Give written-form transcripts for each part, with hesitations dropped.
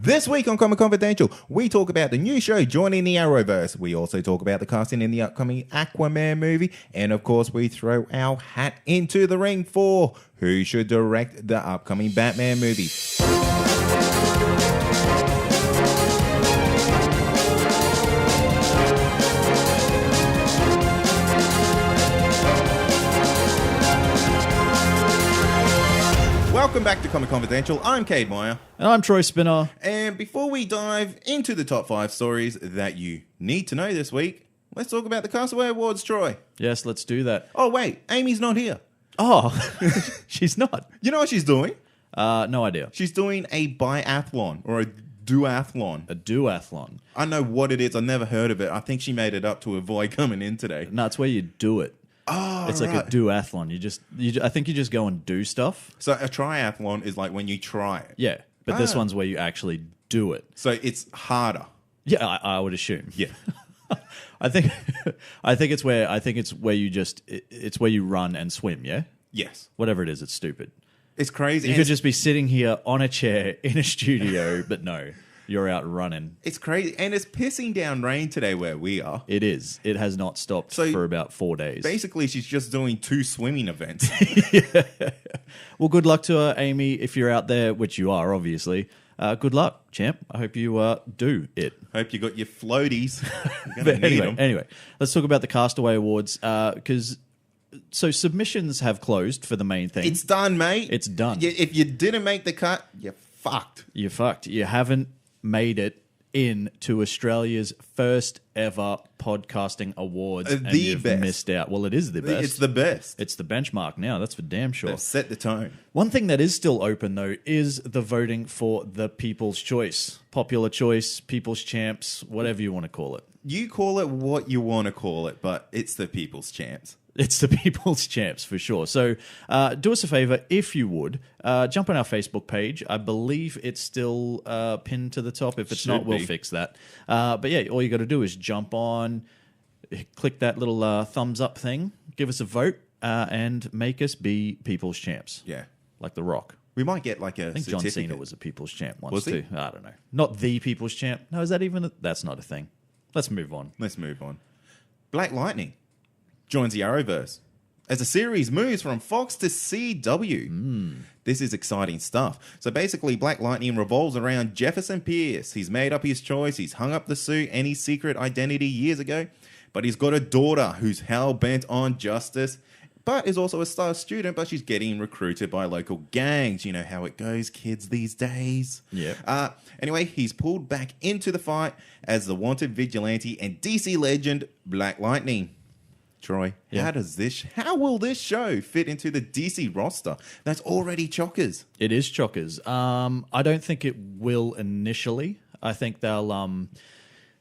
This week on Comic Confidential, we talk about the new show joining the Arrowverse. We also talk about the casting in the upcoming Aquaman movie. And of course, we throw our hat into the ring for who should direct the upcoming Batman movie. Welcome back to Comic Confidential. I'm Cade Meyer. And I'm Troy Spinner. And before we dive into the top 5 stories that you need to know this week, let's talk about the Castaway Awards, Troy. Yes, let's do that. Oh, wait. Amy's not here. Oh, she's not. You know what she's doing? No idea. She's doing a biathlon or a duathlon. A duathlon. I know what it is. I've never heard of it. I think she made it up to avoid coming in today. No, it's where you do it. Oh, it's right. like a duathlon. I think you just go and do stuff. So a triathlon is like when you try it. Yeah, but this one's where you actually do it. So it's harder. Yeah, I would assume. Yeah. I think it's where you run and swim. Yeah. Yes. Whatever it is, it's stupid. It's crazy. You could just be sitting here on a chair in a studio, but no. You're out running. It's crazy. And it's pissing down rain today where we are. It is. It has not stopped for about 4 days. Basically, she's just doing 2 swimming events. Yeah. Well, good luck to her, Amy, if you're out there, which you are, obviously. Good luck, champ. I hope you do it. Hope you got your floaties. You're gonna need them. Anyway, let's talk about the Castaway Awards, because submissions have closed for the main thing. It's done, mate. It's done. If you didn't make the cut, you're fucked. You're fucked. You haven't made it into Australia's first ever podcasting awards, and you've best. missed out. Well, it is the best. It's the best. It's the benchmark now. That's for damn sure. They've set the tone. One thing that is still open, though, is the voting for the People's Choice. Popular Choice, People's Champs, whatever you want to call it. You call it what you want to call it, but it's the people's chance. It's the People's Champs for sure. So do us a favor, if you would, jump on our Facebook page. I believe it's still pinned to the top. If it's not, we'll fix that. But yeah, all you got to do is jump on, click that little thumbs up thing, give us a vote, and make us be People's Champs. Yeah. Like The Rock. We might get like a I think certificate. John Cena was a People's Champ once Was he? too. I don't know. Not the People's Champ. No, is that even that's not a thing. Let's move on. Let's move on. Black Lightning joins the Arrowverse as the series moves from Fox to CW. This is exciting stuff. So basically, Black Lightning revolves around Jefferson Pierce. He's made up his choice. He's hung up the suit and his secret identity years ago. But he's got a daughter who's hell-bent on justice, but is also a star student, but she's getting recruited by local gangs. You know how it goes, kids these days. Yeah. Anyway, he's pulled back into the fight as the wanted vigilante and DC legend Black Lightning. Troy, Yeah. how will this show fit into the DC roster that's already chockers? It is chockers. I don't think it will initially. I think they'll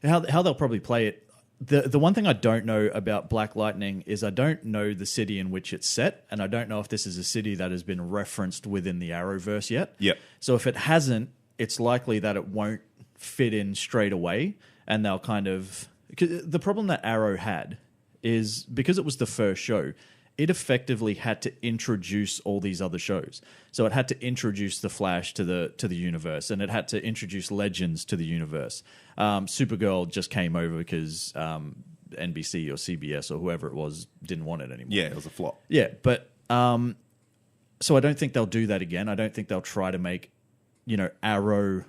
how they'll probably play it. The one thing I don't know about Black Lightning is I don't know the city in which it's set, and I don't know if this is a city that has been referenced within the Arrowverse yet. Yep. So if it hasn't, it's likely that it won't fit in straight away, and they'll kind of... 'Cause the problem that Arrow had is because it was the first show, it effectively had to introduce all these other shows. So it had to introduce the Flash to the universe, and it had to introduce Legends to the universe. Supergirl just came over because NBC or CBS or whoever it was didn't want it anymore. Yeah, it was a flop. Yeah, but so I don't think they'll do that again. I don't think they'll try to make, Arrow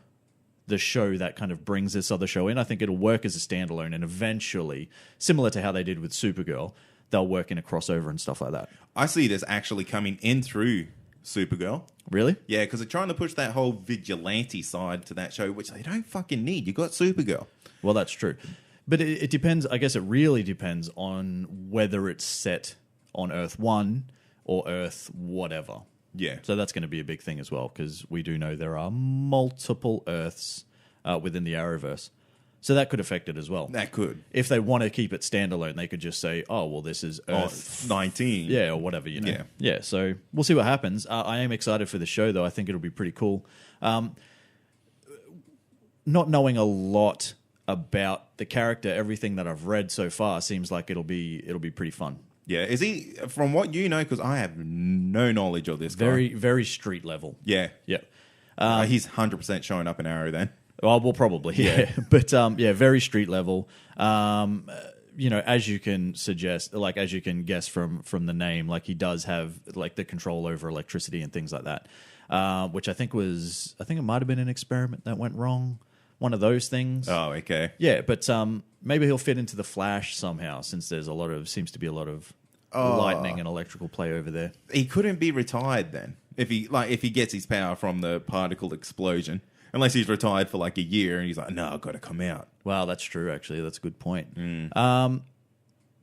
the show that kind of brings this other show in. I think it'll work as a standalone, and eventually, similar to how they did with Supergirl, they'll work in a crossover and stuff like that. I see this actually coming in through Supergirl. Really? Yeah, because they're trying to push that whole vigilante side to that show, which they don't fucking need. You got Supergirl. Well, that's true. But it depends. I guess it really depends on whether it's set on Earth 1 or Earth whatever. Yeah. So that's going to be a big thing as well, because we do know there are multiple Earths within the Arrowverse. So that could affect it as well. That could. If they want to keep it standalone, they could just say, oh, well, this is Earth 19. Yeah, or whatever, Yeah, so we'll see what happens. I am excited for the show, though. I think it'll be pretty cool. Not knowing a lot about the character, everything that I've read so far seems like it'll be pretty fun. Yeah, is he, from what you know, because I have no knowledge of this guy. Very street level. Yeah. Yeah. He's 100% showing up in Arrow then. Oh, well, probably, yeah. But very street level. As you can suggest, like as you can guess from the name, like he does have like the control over electricity and things like that, which I think it might have been an experiment that went wrong. One of those things. Oh, okay. Yeah, but maybe he'll fit into the Flash somehow, since there's seems to be a lot of lightning and electrical play over there. He couldn't be retired then if he gets his power from the particle explosion. Unless he's retired for like a year and he's like, no, I've got to come out. Wow, that's true, actually. That's a good point.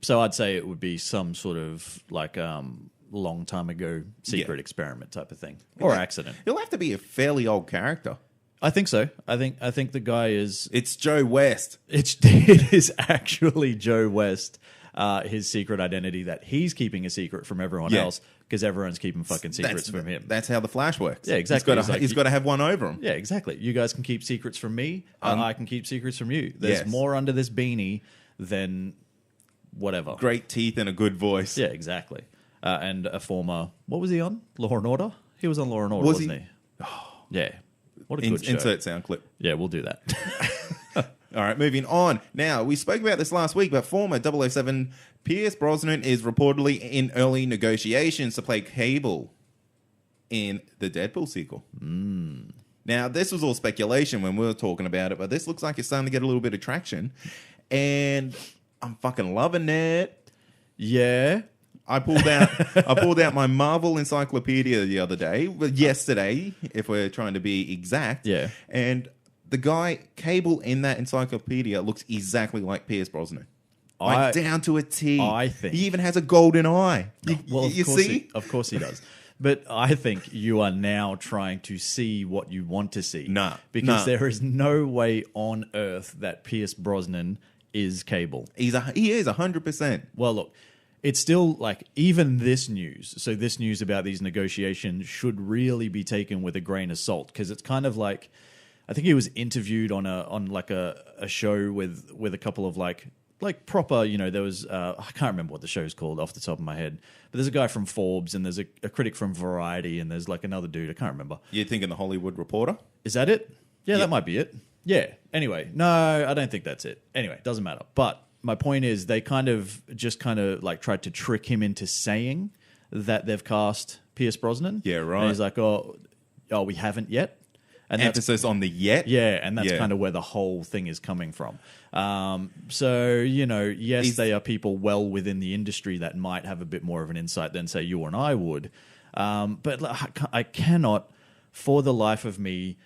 So I'd say it would be some sort of like long time ago secret experiment type of thing. Or accident. He'll have to be a fairly old character. I think so. I think the guy is... It's Joe West. It is actually Joe West, his secret identity that he's keeping a secret from everyone else. Because everyone's keeping fucking secrets from him. That's how the Flash works. Yeah, exactly. He's got to have one over him. Yeah, exactly. You guys can keep secrets from me, and I can keep secrets from you. There's more under this beanie than whatever. Great teeth and a good voice. Yeah, exactly. And a former... What was he on? Law and Order? He was on Law and Order, wasn't he? Yeah. What a good show. Insert sound clip. Yeah, we'll do that. All right, moving on. Now, we spoke about this last week, but former 007 Pierce Brosnan is reportedly in early negotiations to play Cable in the Deadpool sequel. Now, this was all speculation when we were talking about it, but this looks like it's starting to get a little bit of traction, and I'm fucking loving it. Yeah. I pulled out my Marvel encyclopedia the other day, yesterday, if we're trying to be exact. Yeah. And the guy, Cable, in that encyclopedia looks exactly like Pierce Brosnan. Down to a T. I think. He even has a golden eye. You see? Of course he does. But I think you are now trying to see what you want to see. Because there is no way on earth that Pierce Brosnan is Cable. He is 100%. Well, look, it's still like even this news. So this news about these negotiations should really be taken with a grain of salt, because it's kind of like, I think he was interviewed on a show with a couple of like proper, there was I can't remember what the show's called off the top of my head, but there's a guy from Forbes and there's a critic from Variety and there's like another dude, I can't remember. You're thinking the Hollywood Reporter? Is that it? Yeah, that might be it. Yeah. Anyway, no, I don't think that's it. Anyway, doesn't matter. But my point is they kind of like tried to trick him into saying that they've cast Pierce Brosnan. Yeah, right. And he's like, oh, we haven't yet. And emphasis on the yet. Yeah, and that's kind of where the whole thing is coming from. Yes, they are people well within the industry that might have a bit more of an insight than, say, you and I would. But I cannot, for the life of me,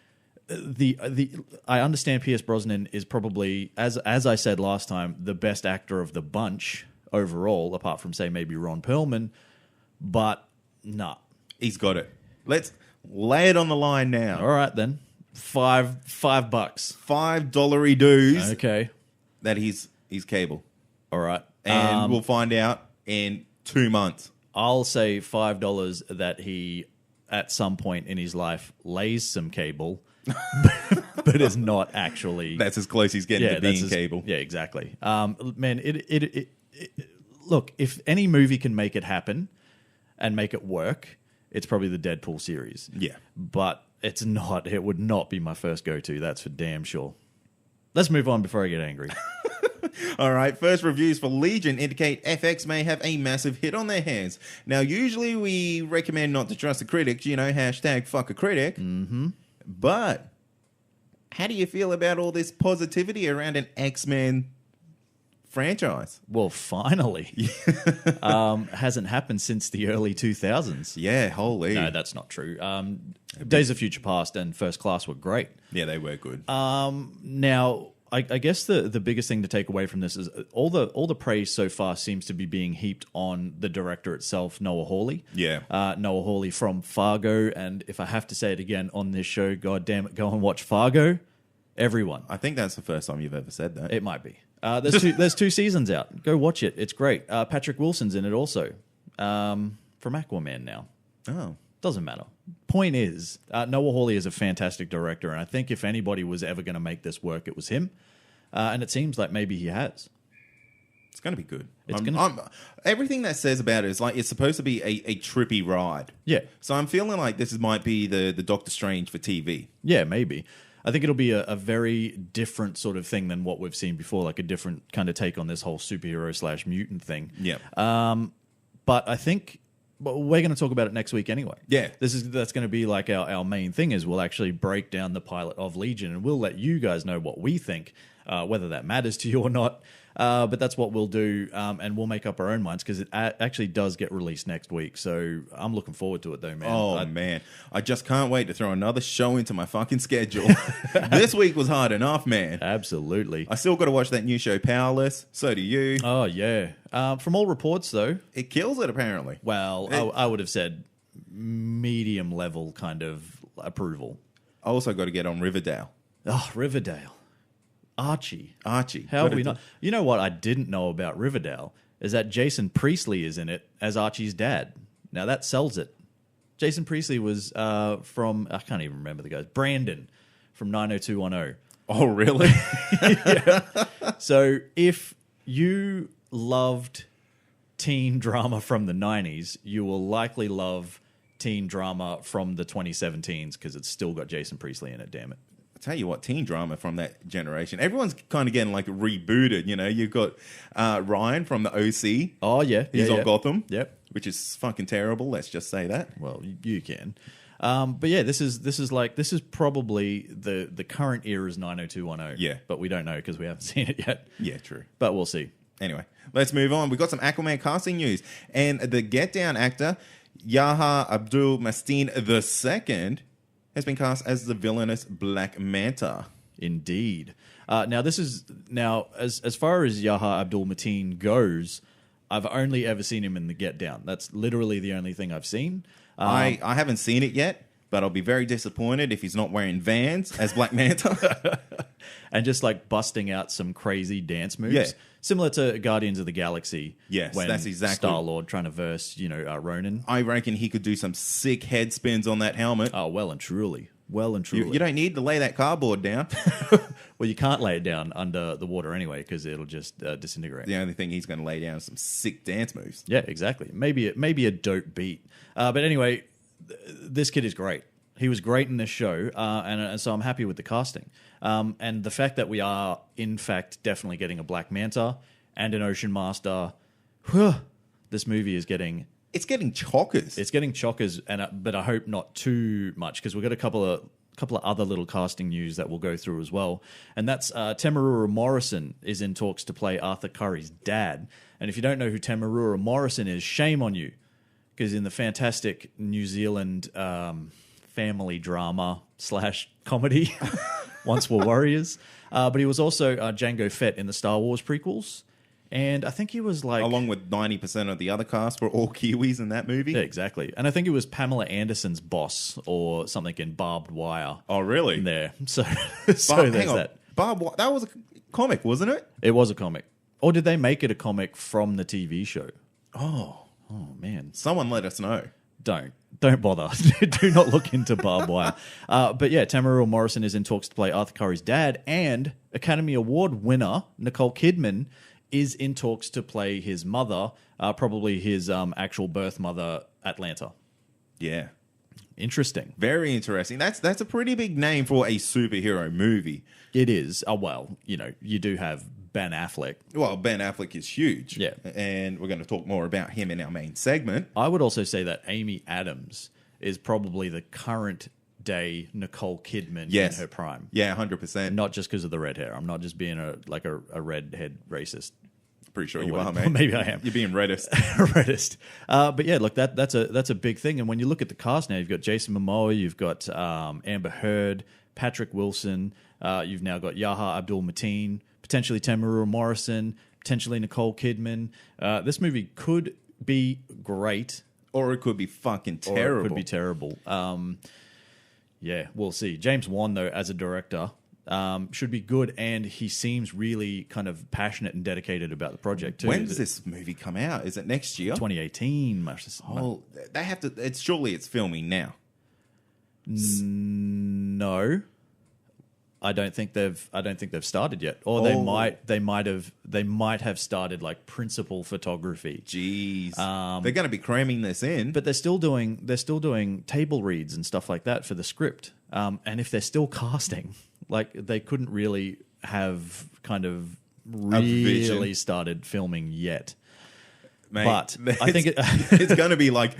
I understand Pierce Brosnan is probably, as I said last time, the best actor of the bunch overall, apart from, say, maybe Ron Perlman. But, nah. He's got it. Let's lay it on the line now. All right, then. $5. $5 dues. Okay. That he's Cable. All right. And we'll find out in 2 months. I'll say $5 that he, at some point in his life, lays some cable, but is not actually... That's as close he's getting to being Cable. Yeah, exactly. Man, look, if any movie can make it happen and make it work, it's probably the Deadpool series. Yeah. But it's not. It would not be my first go-to. That's for damn sure. Let's move on before I get angry. All right. First reviews for Legion indicate FX may have a massive hit on their hands. Now, usually we recommend not to trust the critics, hashtag fuck a critic. Mm-hmm. But how do you feel about all this positivity around an X-Men franchise? Well, finally. Hasn't happened since the early 2000s. Yeah, holy. No, that's not true. Days of Future Past and First Class were great. Yeah, they were good. Now, I guess the biggest thing to take away from this is all the praise so far seems to be being heaped on the director itself, Noah Hawley. Yeah. Noah Hawley from Fargo. And if I have to say it again on this show, God damn it, go and watch Fargo. Everyone. I think that's the first time you've ever said that. It might be. There's two seasons out. Go watch it. It's great. Patrick Wilson's in it also. From Aquaman now. Oh. Doesn't matter. Point is, Noah Hawley is a fantastic director, and I think if anybody was ever going to make this work, it was him. And it seems like maybe he has. It's going to be good. Everything that says about it is like it's supposed to be a trippy ride. Yeah. So I'm feeling like this might be the Doctor Strange for TV. Yeah, maybe. I think it'll be a very different sort of thing than what we've seen before, like a different kind of take on this whole superhero / mutant thing. Yeah. But I think we're going to talk about it next week anyway. Yeah. That's going to be like our main thing is we'll actually break down the pilot of Legion and we'll let you guys know what we think, whether that matters to you or not. But that's what we'll do, and we'll make up our own minds because it actually does get released next week. So I'm looking forward to it, though, man. Oh, man. I just can't wait to throw another show into my fucking schedule. This week was hard enough, man. Absolutely. I still got to watch that new show, Powerless. So do you. Oh, yeah. From all reports, though. It kills it, apparently. Well, I would have said medium level kind of approval. I also got to get on Riverdale. Oh, Riverdale. Archie. How have we not? You know what I didn't know about Riverdale is that Jason Priestley is in it as Archie's dad. Now that sells it. Jason Priestley was from, I can't even remember the guys, Brandon from 90210. Oh, really? Yeah. So if you loved teen drama from the 90s, you will likely love teen drama from the 2017s because it's still got Jason Priestley in it, damn it. I tell you what, teen drama from that generation. Everyone's kind of getting like rebooted. You know, you've got Ryan from the OC. Oh yeah, he's on Gotham. Yep, which is fucking terrible. Let's just say that. Well, you can. But yeah, this is probably the current era's 90210. Yeah, but we don't know because we haven't seen it yet. Yeah, true. But we'll see. Anyway, let's move on. We've got some Aquaman casting news, and the Get Down actor Yahya Abdul Mateen II has been cast as the villainous Black Manta. Indeed. Now, as far as Yahya Abdul Mateen goes, I've only ever seen him in the Get Down. That's literally the only thing I've seen. I haven't seen it yet, but I'll be very disappointed if he's not wearing Vans as Black Manta. And just like busting out some crazy dance moves. Yeah. Similar to Guardians of the Galaxy. Yes, when that's exactly. Star-Lord trying to verse, Ronan. I reckon he could do some sick head spins on that helmet. Oh, well and truly. You don't need to lay that cardboard down. Well, you can't lay it down under the water anyway because it'll just disintegrate. The only thing he's going to lay down is some sick dance moves. Yeah, exactly. Maybe a dope beat. But anyway, this kid is great. He was great in this show, and so I'm happy with the casting. And the fact that we are, in fact, definitely getting a Black Manta and an Ocean Master. This movie is getting... It's getting chockers. It's getting chockers, but I hope not too much because we've got a couple of other little casting news that we'll go through as well. And that's Temuera Morrison is in talks to play Arthur Curry's dad. And if you don't know who Temuera Morrison is, shame on you. Because in the fantastic New Zealand family drama / comedy, Once Were Warriors. But he was also Jango Fett in the Star Wars prequels. And I think he was like... Along with 90% of the other cast were all Kiwis in that movie. Yeah, exactly. And I think it was Pamela Anderson's boss or something in Barbed Wire. Oh, really? There. So there's that. That was a comic, wasn't it? It was a comic. Or did they make it a comic from the TV show? Oh, man. Someone let us know. Don't bother. Do not look into Barbed Wire. But yeah, Temuera Morrison is in talks to play Arthur Curry's dad, and Academy Award winner Nicole Kidman is in talks to play his mother, probably his actual birth mother, Atlanta. Yeah. Interesting. Very interesting. That's a pretty big name for a superhero movie. It is. Oh, well, you do have Ben Affleck. Well, Ben Affleck is huge. Yeah. And we're going to talk more about him in our main segment. I would also say that Amy Adams is probably the current day Nicole Kidman in her prime. Yeah, 100%. Not just because of the red hair. I'm not just being a redhead racist. Pretty sure you are, mate. Maybe I am. You're being reddest. Reddest. But yeah, look, that's a big thing. And when you look at the cast now, you've got Jason Momoa, you've got Amber Heard, Patrick Wilson, you've now got Yahya Abdul Mateen, potentially Temuera Morrison, potentially Nicole Kidman. This movie could be great. Or it could be fucking terrible. Or it could be terrible. Yeah, we'll see. James Wan, though, as a director, should be good, and he seems really kind of passionate and dedicated about the project, too. When does this movie come out? Is it next year? 2018. Oh, they have to... Surely it's filming now. No. I don't think they've started yet. Or they might have started like principal photography. Jeez. They're going to be cramming this in. But they're still doing table reads and stuff like that for the script. And if they're still casting, Like, they couldn't really have kind of really started filming yet. Mate, but I think it's going to be like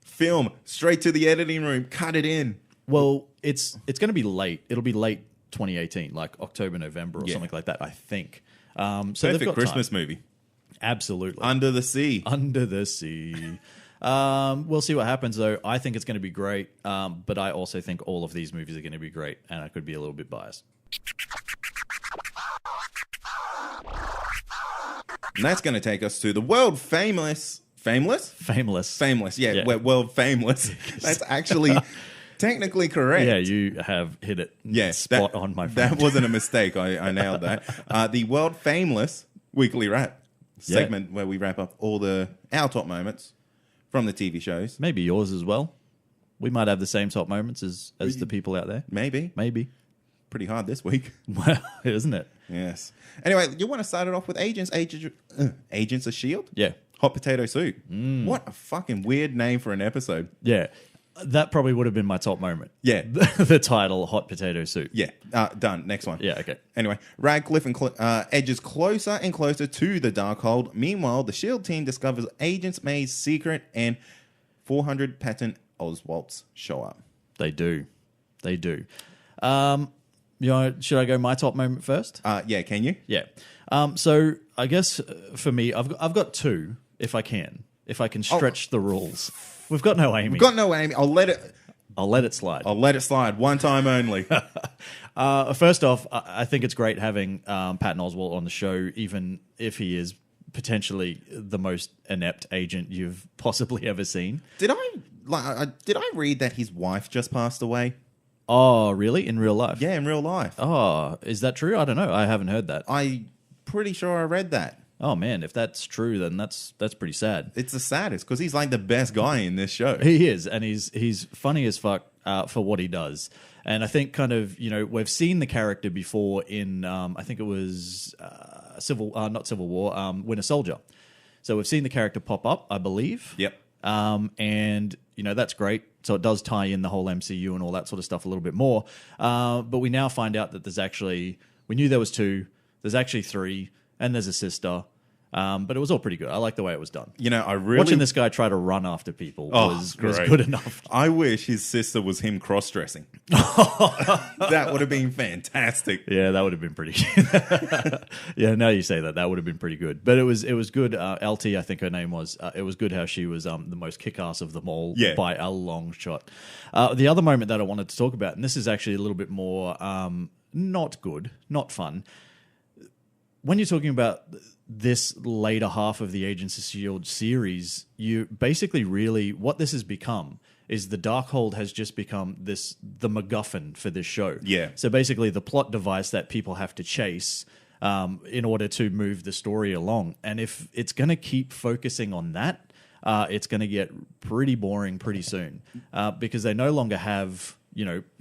film straight to the editing room, cut it in. Well, it's going to be late. It'll be late 2018, like October, November, or something like that, I think. So they've got Christmas time. movie. Absolutely. Under the sea. Under the sea. We'll see what happens, though. I think it's going to be great, but I also think all of these movies are going to be great, and I could be a little bit biased. And that's going to take us to the world famous... Fameless, yeah. We're world famous. That's actually technically correct. Yeah, you have hit it spot on, my friend. That wasn't a mistake. I nailed that. The world famous weekly wrap segment where we wrap up all our top moments from the TV shows. Maybe yours as well. We might have the same top moments as the people out there. Maybe. Pretty hard this week. Well, isn't it? Yes. Anyway, you want to start it off with Agents of S.H.I.E.L.D.? Yeah. Hot Potato Soup. What a fucking weird name for an episode. Yeah. That probably would have been my top moment. Yeah. The title, Hot Potato Soup. Yeah. Done. Next one. Yeah, okay. Anyway, Radcliffe edges closer and closer to the Darkhold. Meanwhile, the S.H.I.E.L.D. team discovers Agent May's secret and 400 patent Oswalts show up. They do. Should I go my top moment first? Yeah, can you? Yeah. So I guess for me, I've got two, if I can stretch the rules. We've got no Amy. I'll let it slide. One time only. First off, I think it's great having Patton Oswalt on the show, even if he is potentially the most inept agent you've possibly ever seen. Did I read that his wife just passed away? Oh, really? In real life? Yeah, in real life. Oh, is that true? I don't know. I haven't heard that. I'm pretty sure I read that. Oh, man, if that's true, then that's pretty sad. It's the saddest, because he's like the best guy in this show. He is, and he's funny as fuck for what he does. And I think kind of, we've seen the character before in, I think it was not Civil War, Winter Soldier. So we've seen the character pop up, I believe. Yep. And, that's great. So it does tie in the whole MCU and all that sort of stuff a little bit more. But we now find out that we knew there was two, there's actually three, and there's a sister. But it was all pretty good. I like the way it was done. Watching this guy try to run after people was good enough. I wish his sister was him cross-dressing. That would have been fantastic. Yeah, that would have been pretty good. Yeah, now you say that would have been pretty good. But it was good. LT, I think her name was. It was good how she was the most kick-ass of them all by a long shot. The other moment that I wanted to talk about, and this is actually a little bit more not good, not fun. When you're talking about this later half of the Agents of S.H.I.E.L.D. series, you basically really, what this has become is the Darkhold has just become the MacGuffin for this show. Yeah. So basically the plot device that people have to chase in order to move the story along. And if it's going to keep focusing on that, it's going to get pretty boring pretty soon because they no longer have...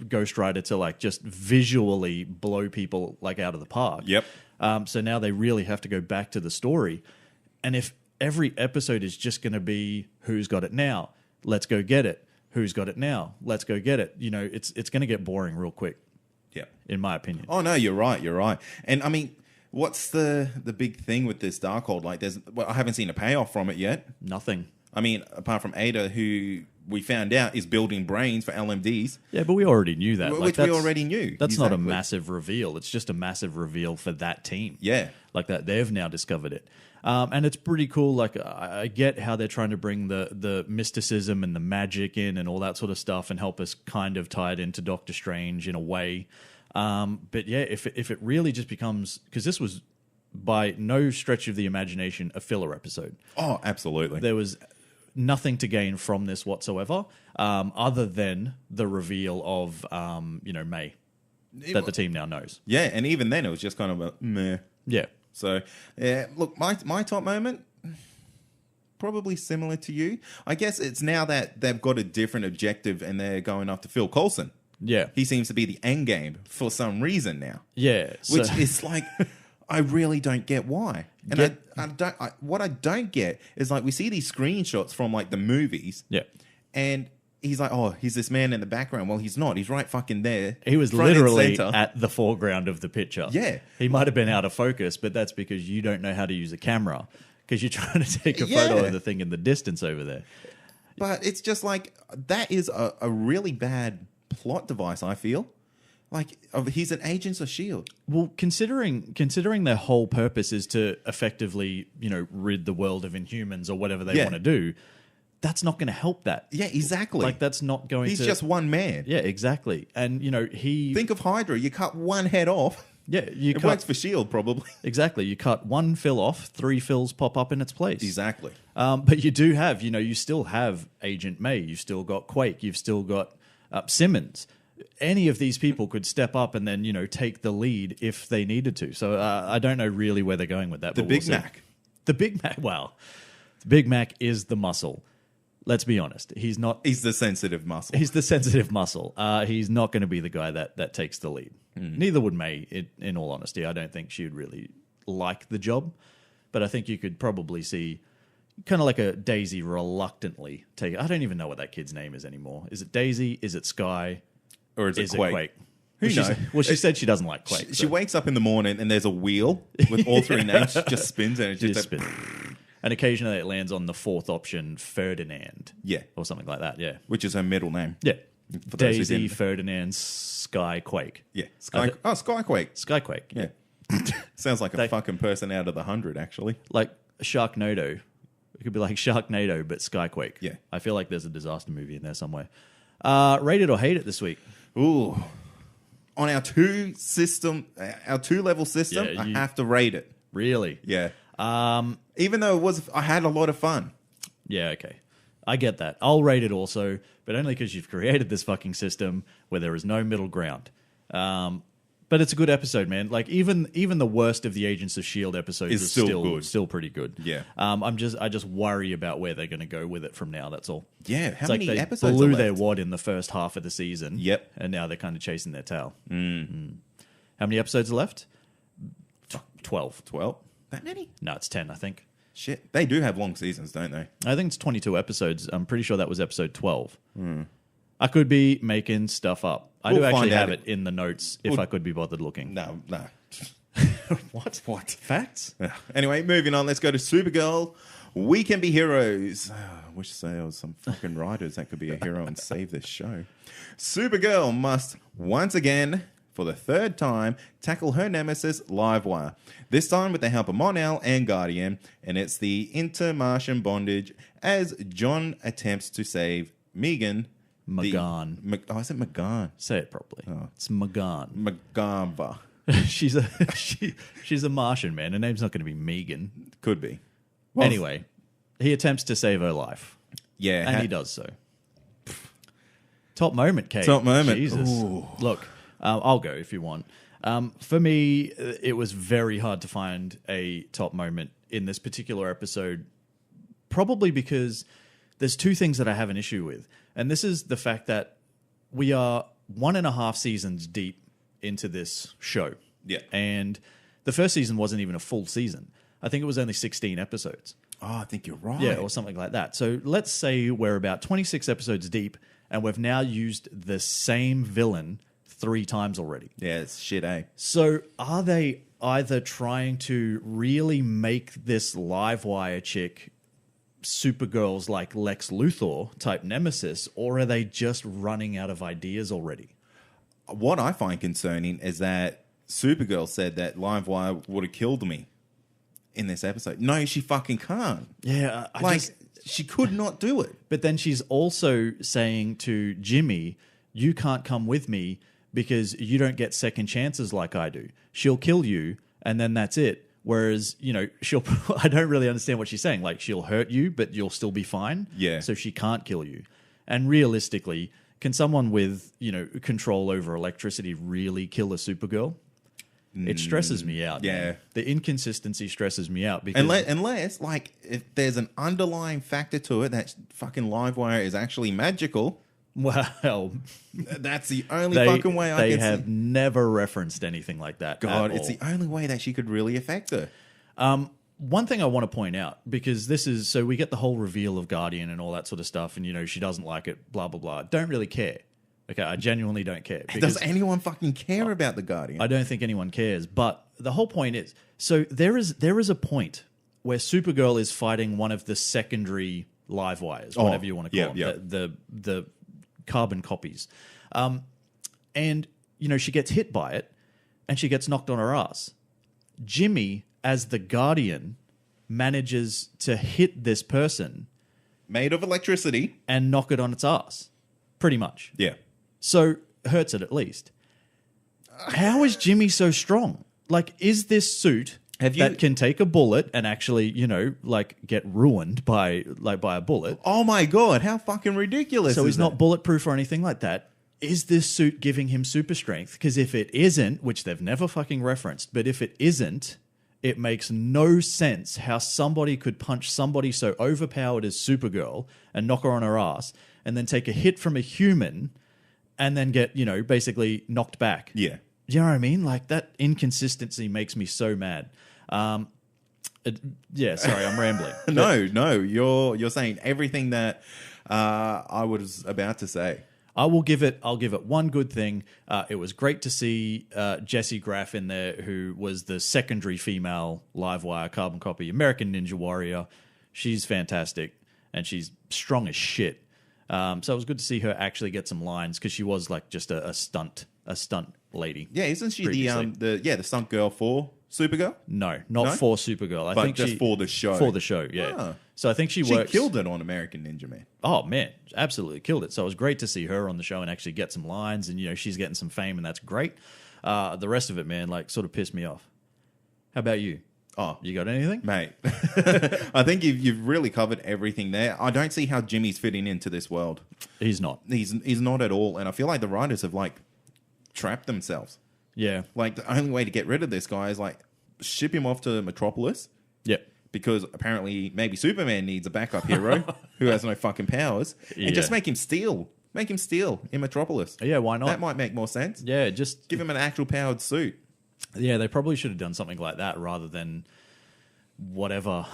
Ghost Rider to like just visually blow people like out of the park. Yep. So now they really have to go back to the story. And if every episode is just going to be who's got it now, let's go get it. Who's got it now? Let's go get it. It's going to get boring real quick. Yeah. In my opinion. Oh no, you're right. And I mean, what's the big thing with this Darkhold? Like I haven't seen a payoff from it yet. Nothing. I mean, apart from Ada, who we found out is building brains for LMDs. Yeah, but we already knew that. Which we already knew. That's not a massive reveal. It's just a massive reveal for that team. Yeah. Like that. They've now discovered it. And it's pretty cool. Like, I get how they're trying to bring the mysticism and the magic in and all that sort of stuff and help us kind of tie it into Doctor Strange in a way. But yeah, if it really just becomes... Because this was, by no stretch of the imagination, a filler episode. Oh, absolutely. There was... nothing to gain from this whatsoever, other than the reveal of, May, that the team now knows. Yeah, and even then it was just kind of a meh. Yeah. So, yeah, look, my top moment, probably similar to you. I guess it's now that they've got a different objective and they're going after Phil Coulson. Yeah. He seems to be the end game for some reason now. Yeah. Which is like... I really don't get why. And what I don't get is like we see these screenshots from like the movies. Yeah. And he's like, oh, he's this man in the background. Well, he's not. He's right fucking there. He was front and literally center. at the foreground of the picture. Yeah. He might have been out of focus, but that's because you don't know how to use a camera because you're trying to take a Yeah. photo of the thing in the distance over there. But it's just like, that is a really bad plot device, I feel. Like, he's an Agents of S.H.I.E.L.D. Well, considering their whole purpose is to effectively, rid the world of Inhumans or whatever they Yeah. want to do, that's not going to help that. Yeah, exactly. Like, that's not going He's to... just one man. Yeah, exactly. And, he... Think of Hydra. You cut one head off. Yeah, It works for S.H.I.E.L.D. probably. Exactly. You cut one fill off, 3 fills pop up in its place. Exactly. But you do have, you still have Agent May. You've still got Quake. You've still got Simmons. Any of these people could step up and then, take the lead if they needed to. So I don't know really where they're going with that. The but Big we'll see. Mac. The Big Mac. Well, the Big Mac is the muscle. Let's be honest. He's not. He's the sensitive muscle. He's the sensitive muscle. He's not going to be the guy that takes the lead. Neither would May, in all honesty. I don't think she would really like the job. But I think you could probably see kind of like a Daisy reluctantly take it. I don't even know what that kid's name is anymore. Is it Daisy? Is it Sky? Or is it Quake? Who knows? She said she doesn't like Quake. She wakes up in the morning and there's a wheel with all 3 names. She just spins and it's just spin. And occasionally it lands on the 4th option, Ferdinand. Yeah. Or something like that, yeah. which is her middle name. Yeah. For those who Daisy, didn't- Ferdinand, Sky, Quake. Yeah. Skyquake. Skyquake. Yeah. Sounds like a fucking person out of the 100, actually. Like Sharknado. It could be like Sharknado, but Skyquake. Yeah. I feel like there's a disaster movie in there somewhere. Rate it or hate it this week? Ooh. On our 2 level system, Yeah, I have to rate it. Really? Yeah. Even though I had a lot of fun. Yeah, okay. I get that. I'll rate it also, but only because you've created this fucking system where there is no middle ground. But it's a good episode, man. Like even the worst of the Agents of S.H.I.E.L.D. episodes Is is still good. still pretty good. Yeah. I just worry about where they're going to go with it from now. That's all. Yeah. How It's many like they episodes blew are their left? wad in the first half of the season. Yep. And now they're kind of chasing their tail. How many episodes are left? 12. 12? That many? No, it's 10, I think. Shit. They do have long seasons, don't they? I think it's 22 episodes. I'm pretty sure that was episode 12. I could be making stuff up. I We'll do actually find out have it- it in the notes if I could be bothered looking. No. What? What? Facts? Anyway, moving on. Let's go to Supergirl. We Can Be Heroes. I wish there was some fucking writers that could be a hero and save this show. Supergirl must once again, for the 3rd time, tackle her nemesis, Livewire. This time with the help of Mon-El and Guardian, and it's the intermartian bondage as John attempts to save Megan. Magan. Is it Magan? Say it properly. It's Magan. Maganva. she's a Martian, man. Her name's not going to be Megan. Could be. Anyway, he attempts to save her life. Yeah. And he does so. Top moment, Kate. Top moment. Jesus. Ooh. Look, I'll go if you want. For me, it was very hard to find a top moment in this particular episode, probably because there's 2 things that I have an issue with. And this is the fact that we are 1.5 seasons deep into this show. Yeah. And the first season wasn't even a full season. I think it was only 16 episodes. Oh, I think you're right. Yeah, or something like that. So let's say we're about 26 episodes deep, and we've now used the same villain 3 times already. Yeah, it's shit, eh? So are they either trying to really make this Livewire chick Supergirl's like Lex Luthor type nemesis, or are they just running out of ideas already? What I find concerning is that Supergirl said that Livewire would have killed me in this episode. No, she fucking can't. Yeah, She could not do it. But then she's also saying to Jimmy, you can't come with me because you don't get second chances like I do. She'll kill you, and then that's it. Whereas, I don't really understand what she's saying. Like, she'll hurt you, but you'll still be fine. Yeah. So she can't kill you. And realistically, can someone with, control over electricity really kill a Supergirl? It stresses me out. Yeah. Man. The inconsistency stresses me out because Unless, like, if there's an underlying factor to it that fucking Livewire is actually magical, well, that's the only fucking way I they can have see. never referenced anything like that. God, at it's all. the only way that she could really affect her. one thing I want to point out, because this is, so we get the whole reveal of Guardian and all that sort of stuff, and, you know, she doesn't like it, blah, blah, blah. Don't really care. Okay, I genuinely don't care. Does anyone fucking care about the Guardian? I don't think anyone cares. But the whole point is, so there is a point where Supergirl is fighting one of the secondary live wires, whatever you want to call them, the carbon copies. And, you know, she gets hit by it, and she gets knocked on her ass. Jimmy, as the Guardian, manages to hit this person. Made of electricity. And knock it on its ass. Pretty much. Yeah. So, hurts it at least. How is Jimmy so strong? Like, is this suit that can take a bullet and actually, you know, like, get ruined by a bullet? Oh my God, how fucking ridiculous So he's not bulletproof or anything like that. Is this suit giving him super strength? Because if it isn't, which they've never fucking referenced, but if it isn't, it makes no sense how somebody could punch somebody so overpowered as Supergirl and knock her on her ass and then take a hit from a human and then get, you know, basically knocked back. Yeah. You know what I mean? Like, that inconsistency makes me so mad. Yeah, sorry, I'm rambling. No, you're saying everything that I was about to say. I'll give it one good thing. It was great to see Jessie Graff in there, who was the secondary female Livewire carbon copy American Ninja Warrior. She's fantastic, and she's strong as shit. So it was good to see her actually get some lines, because she was like just a stunt lady. Yeah, isn't she the stunt girl for Supergirl? No, not for Supergirl. I think just for the show. For the show, yeah. Ah. So I think she killed it on American Ninja Man. Oh man, absolutely killed it. So it was great to see her on the show and actually get some lines, and, you know, she's getting some fame, and that's great. The rest of it, man, like, sort of pissed me off. How about you? Oh, you got anything, mate? I think you've really covered everything there. I don't see how Jimmy's fitting into this world. He's not. He's not at all, and I feel like the writers have like trapped themselves. Yeah. Like, the only way to get rid of this guy is like ship him off to Metropolis. Yep. Because apparently maybe Superman needs a backup hero who has no fucking powers, and just make him steal. Make him steal in Metropolis. Yeah, why not? That might make more sense. Yeah, just give him an actual powered suit. Yeah, they probably should have done something like that rather than whatever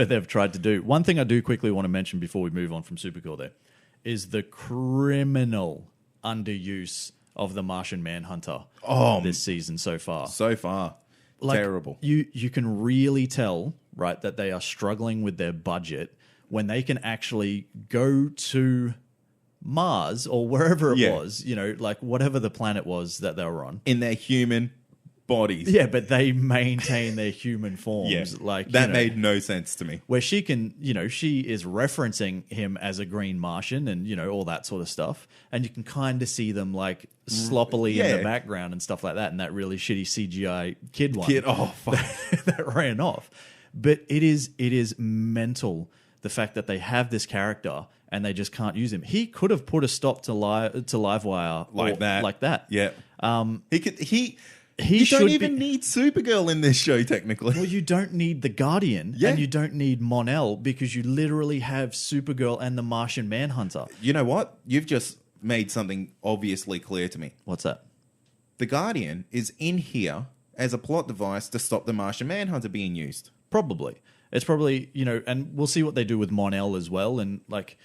they've tried to do. One thing I do quickly want to mention before we move on from Supergirl there is the criminal underuse of the Martian Manhunter this season so far. So far. Like, terrible. You can really tell, right, that they are struggling with their budget when they can actually go to Mars or wherever it was, you know, like whatever the planet was that they were on. In their human bodies. Yeah, but they maintain their human forms. Yeah, like that made no sense to me. Where she can, you know, she is referencing him as a green Martian and, you know, all that sort of stuff. And you can kind of see them like sloppily in the background and stuff like that. And that really shitty CGI kid one. That ran off. But it is mental, the fact that they have this character and they just can't use him. He could have put a stop to Livewire like that. Yeah. You don't even need Supergirl in this show, technically. Well, you don't need the Guardian, and you don't need Mon-El, because you literally have Supergirl and the Martian Manhunter. You know what? You've just made something obviously clear to me. What's that? The Guardian is in here as a plot device to stop the Martian Manhunter being used. Probably. It's probably, you know, and we'll see what they do with Mon-El as well. And, like,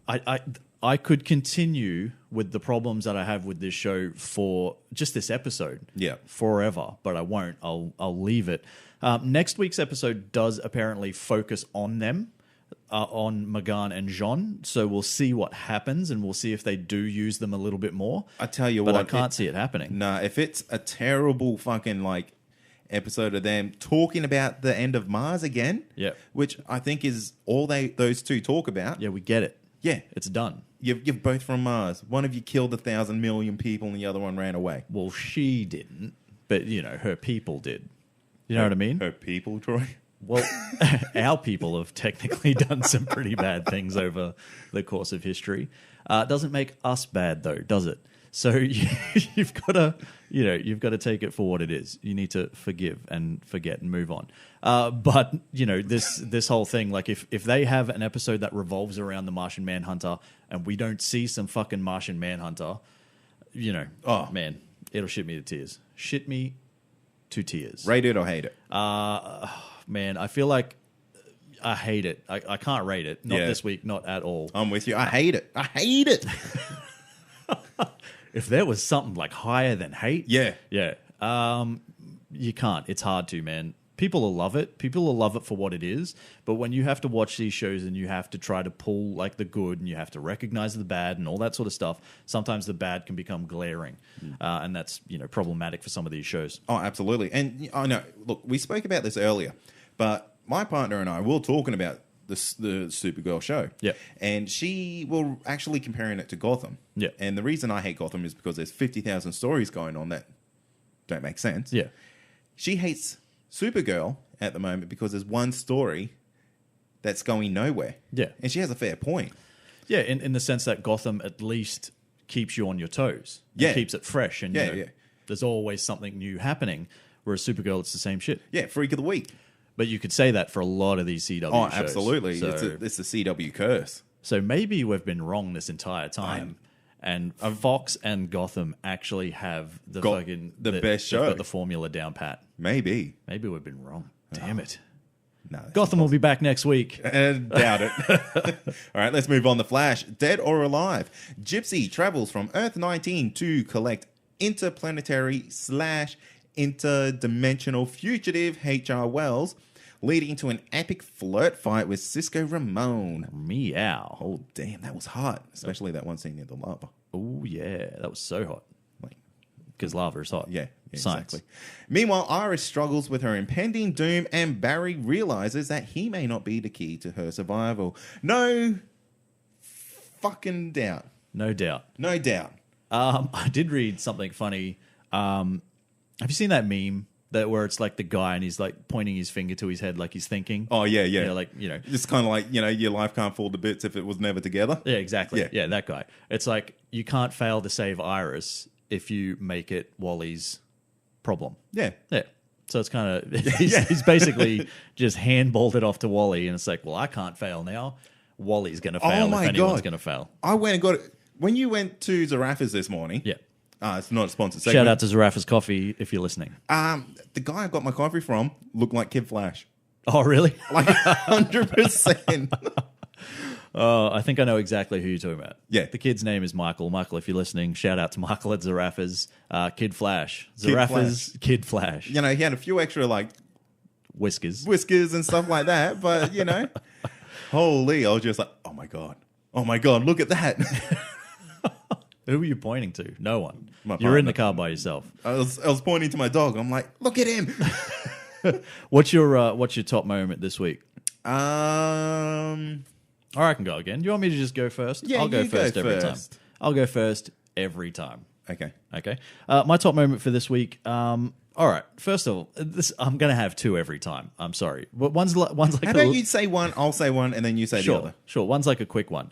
I could continue with the problems that I have with this show for just this episode forever, but I won't. I'll leave it. Next week's episode does apparently focus on them, on Magan and Jean, so we'll see what happens, and we'll see if they do use them a little bit more. I tell you but I can't see it happening. Nah, if it's a terrible fucking, like, episode of them talking about the end of Mars again, which I think is all those two talk about. Yeah, we get it. Yeah. It's done. You're both from Mars. One of you killed 1,000 million people and the other one ran away. Well, she didn't, but, you know, her people did. You know what I mean? Her people, Troy? Well, our people have technically done some pretty bad things over the course of history. Doesn't make us bad, though, does it? So you've got to take it for what it is. You need to forgive and forget and move on. But, you know, this whole thing, like if they have an episode that revolves around the Martian Manhunter and we don't see some fucking Martian Manhunter, you know, oh man, it'll shit me to tears. Shit me to tears. Rate it or hate it? man, I feel like I hate it. I can't rate it. Not this week, not at all. I'm with you. I hate it. I hate it. If there was something like higher than hate, Yeah. you can't. It's hard to, man. People will love it. People will love it for what it is. But when you have to watch these shows and you have to try to pull like the good and you have to recognize the bad and all that sort of stuff, sometimes the bad can become glaring, and that's problematic for some of these shows. Oh, absolutely. And I know. Look, we spoke about this earlier, but my partner and I were talking about the Supergirl show. Yeah. And she were actually comparing it to Gotham. Yeah. And the reason I hate Gotham is because there's 50,000 stories going on that don't make sense. Yeah. She hates Supergirl at the moment because there's one story that's going nowhere. Yeah. And she has a fair point. Yeah, in the sense that Gotham at least keeps you on your toes. Yeah. It keeps it fresh. And there's always something new happening. Whereas Supergirl, it's the same shit. Yeah, Freak of the Week. But you could say that for a lot of these CW shows. Oh, absolutely. So, It's the CW curse. So maybe we've been wrong this entire time. And Fox and Gotham actually have the best show. They've got the formula down pat. Maybe. Maybe we've been wrong. Damn it. No. Gotham will be back next week. Doubt it. All right, let's move on. The Flash, Dead or Alive. Gypsy travels from Earth 19 to collect interplanetary / interdimensional fugitive H.R. Wells, leading to an epic flirt fight with Cisco Ramon. Meow. Oh, damn, that was hot. Especially that one scene near the lava. Oh, yeah. That was so hot. Because lava is hot. Yeah, Science. exactly. Meanwhile, Iris struggles with her impending doom, and Barry realizes that he may not be the key to her survival. No fucking doubt. No doubt. No doubt. I did read something funny. Have you seen that meme where it's like the guy and he's like pointing his finger to his head like he's thinking? Oh, yeah. It's kind of like, your life can't fall to bits if it was never together. Yeah, exactly. Yeah, that guy. It's like you can't fail to save Iris if you make it Wally's problem. Yeah. Yeah. So it's kind of, he's basically just handballed it off to Wally, and it's like, well, I can't fail now. Wally's going to fail if anyone's going to fail. I went and got it. When you went to Zarafa's this morning. Yeah. It's not a sponsored segment. Shout out to Zarafa's Coffee if you're listening. The guy I got my coffee from looked like Kid Flash. Oh, really? Like 100%. Oh, I think I know exactly who you're talking about. Yeah. The kid's name is Michael. Michael, if you're listening, shout out to Michael at Zarafa's. Kid Flash. Zarafa's Kid Flash. He had a few extra, whiskers and stuff like that. But, holy, I was just like, oh, my God, look at that. Who are you pointing to? No one. My You're in partner. the car by yourself. I was pointing to my dog. I'm like, look at him. What's your top moment this week? Or I can go again. Do you want me to just go first? Yeah, I'll go you first go every first. time. I'll go first every time. Okay. Okay. My top moment for this week. All right. First of all, I'm going to have two every time. I'm sorry. But one's like. How about you say one, I'll say one, and then you say the other? Sure. One's like a quick one.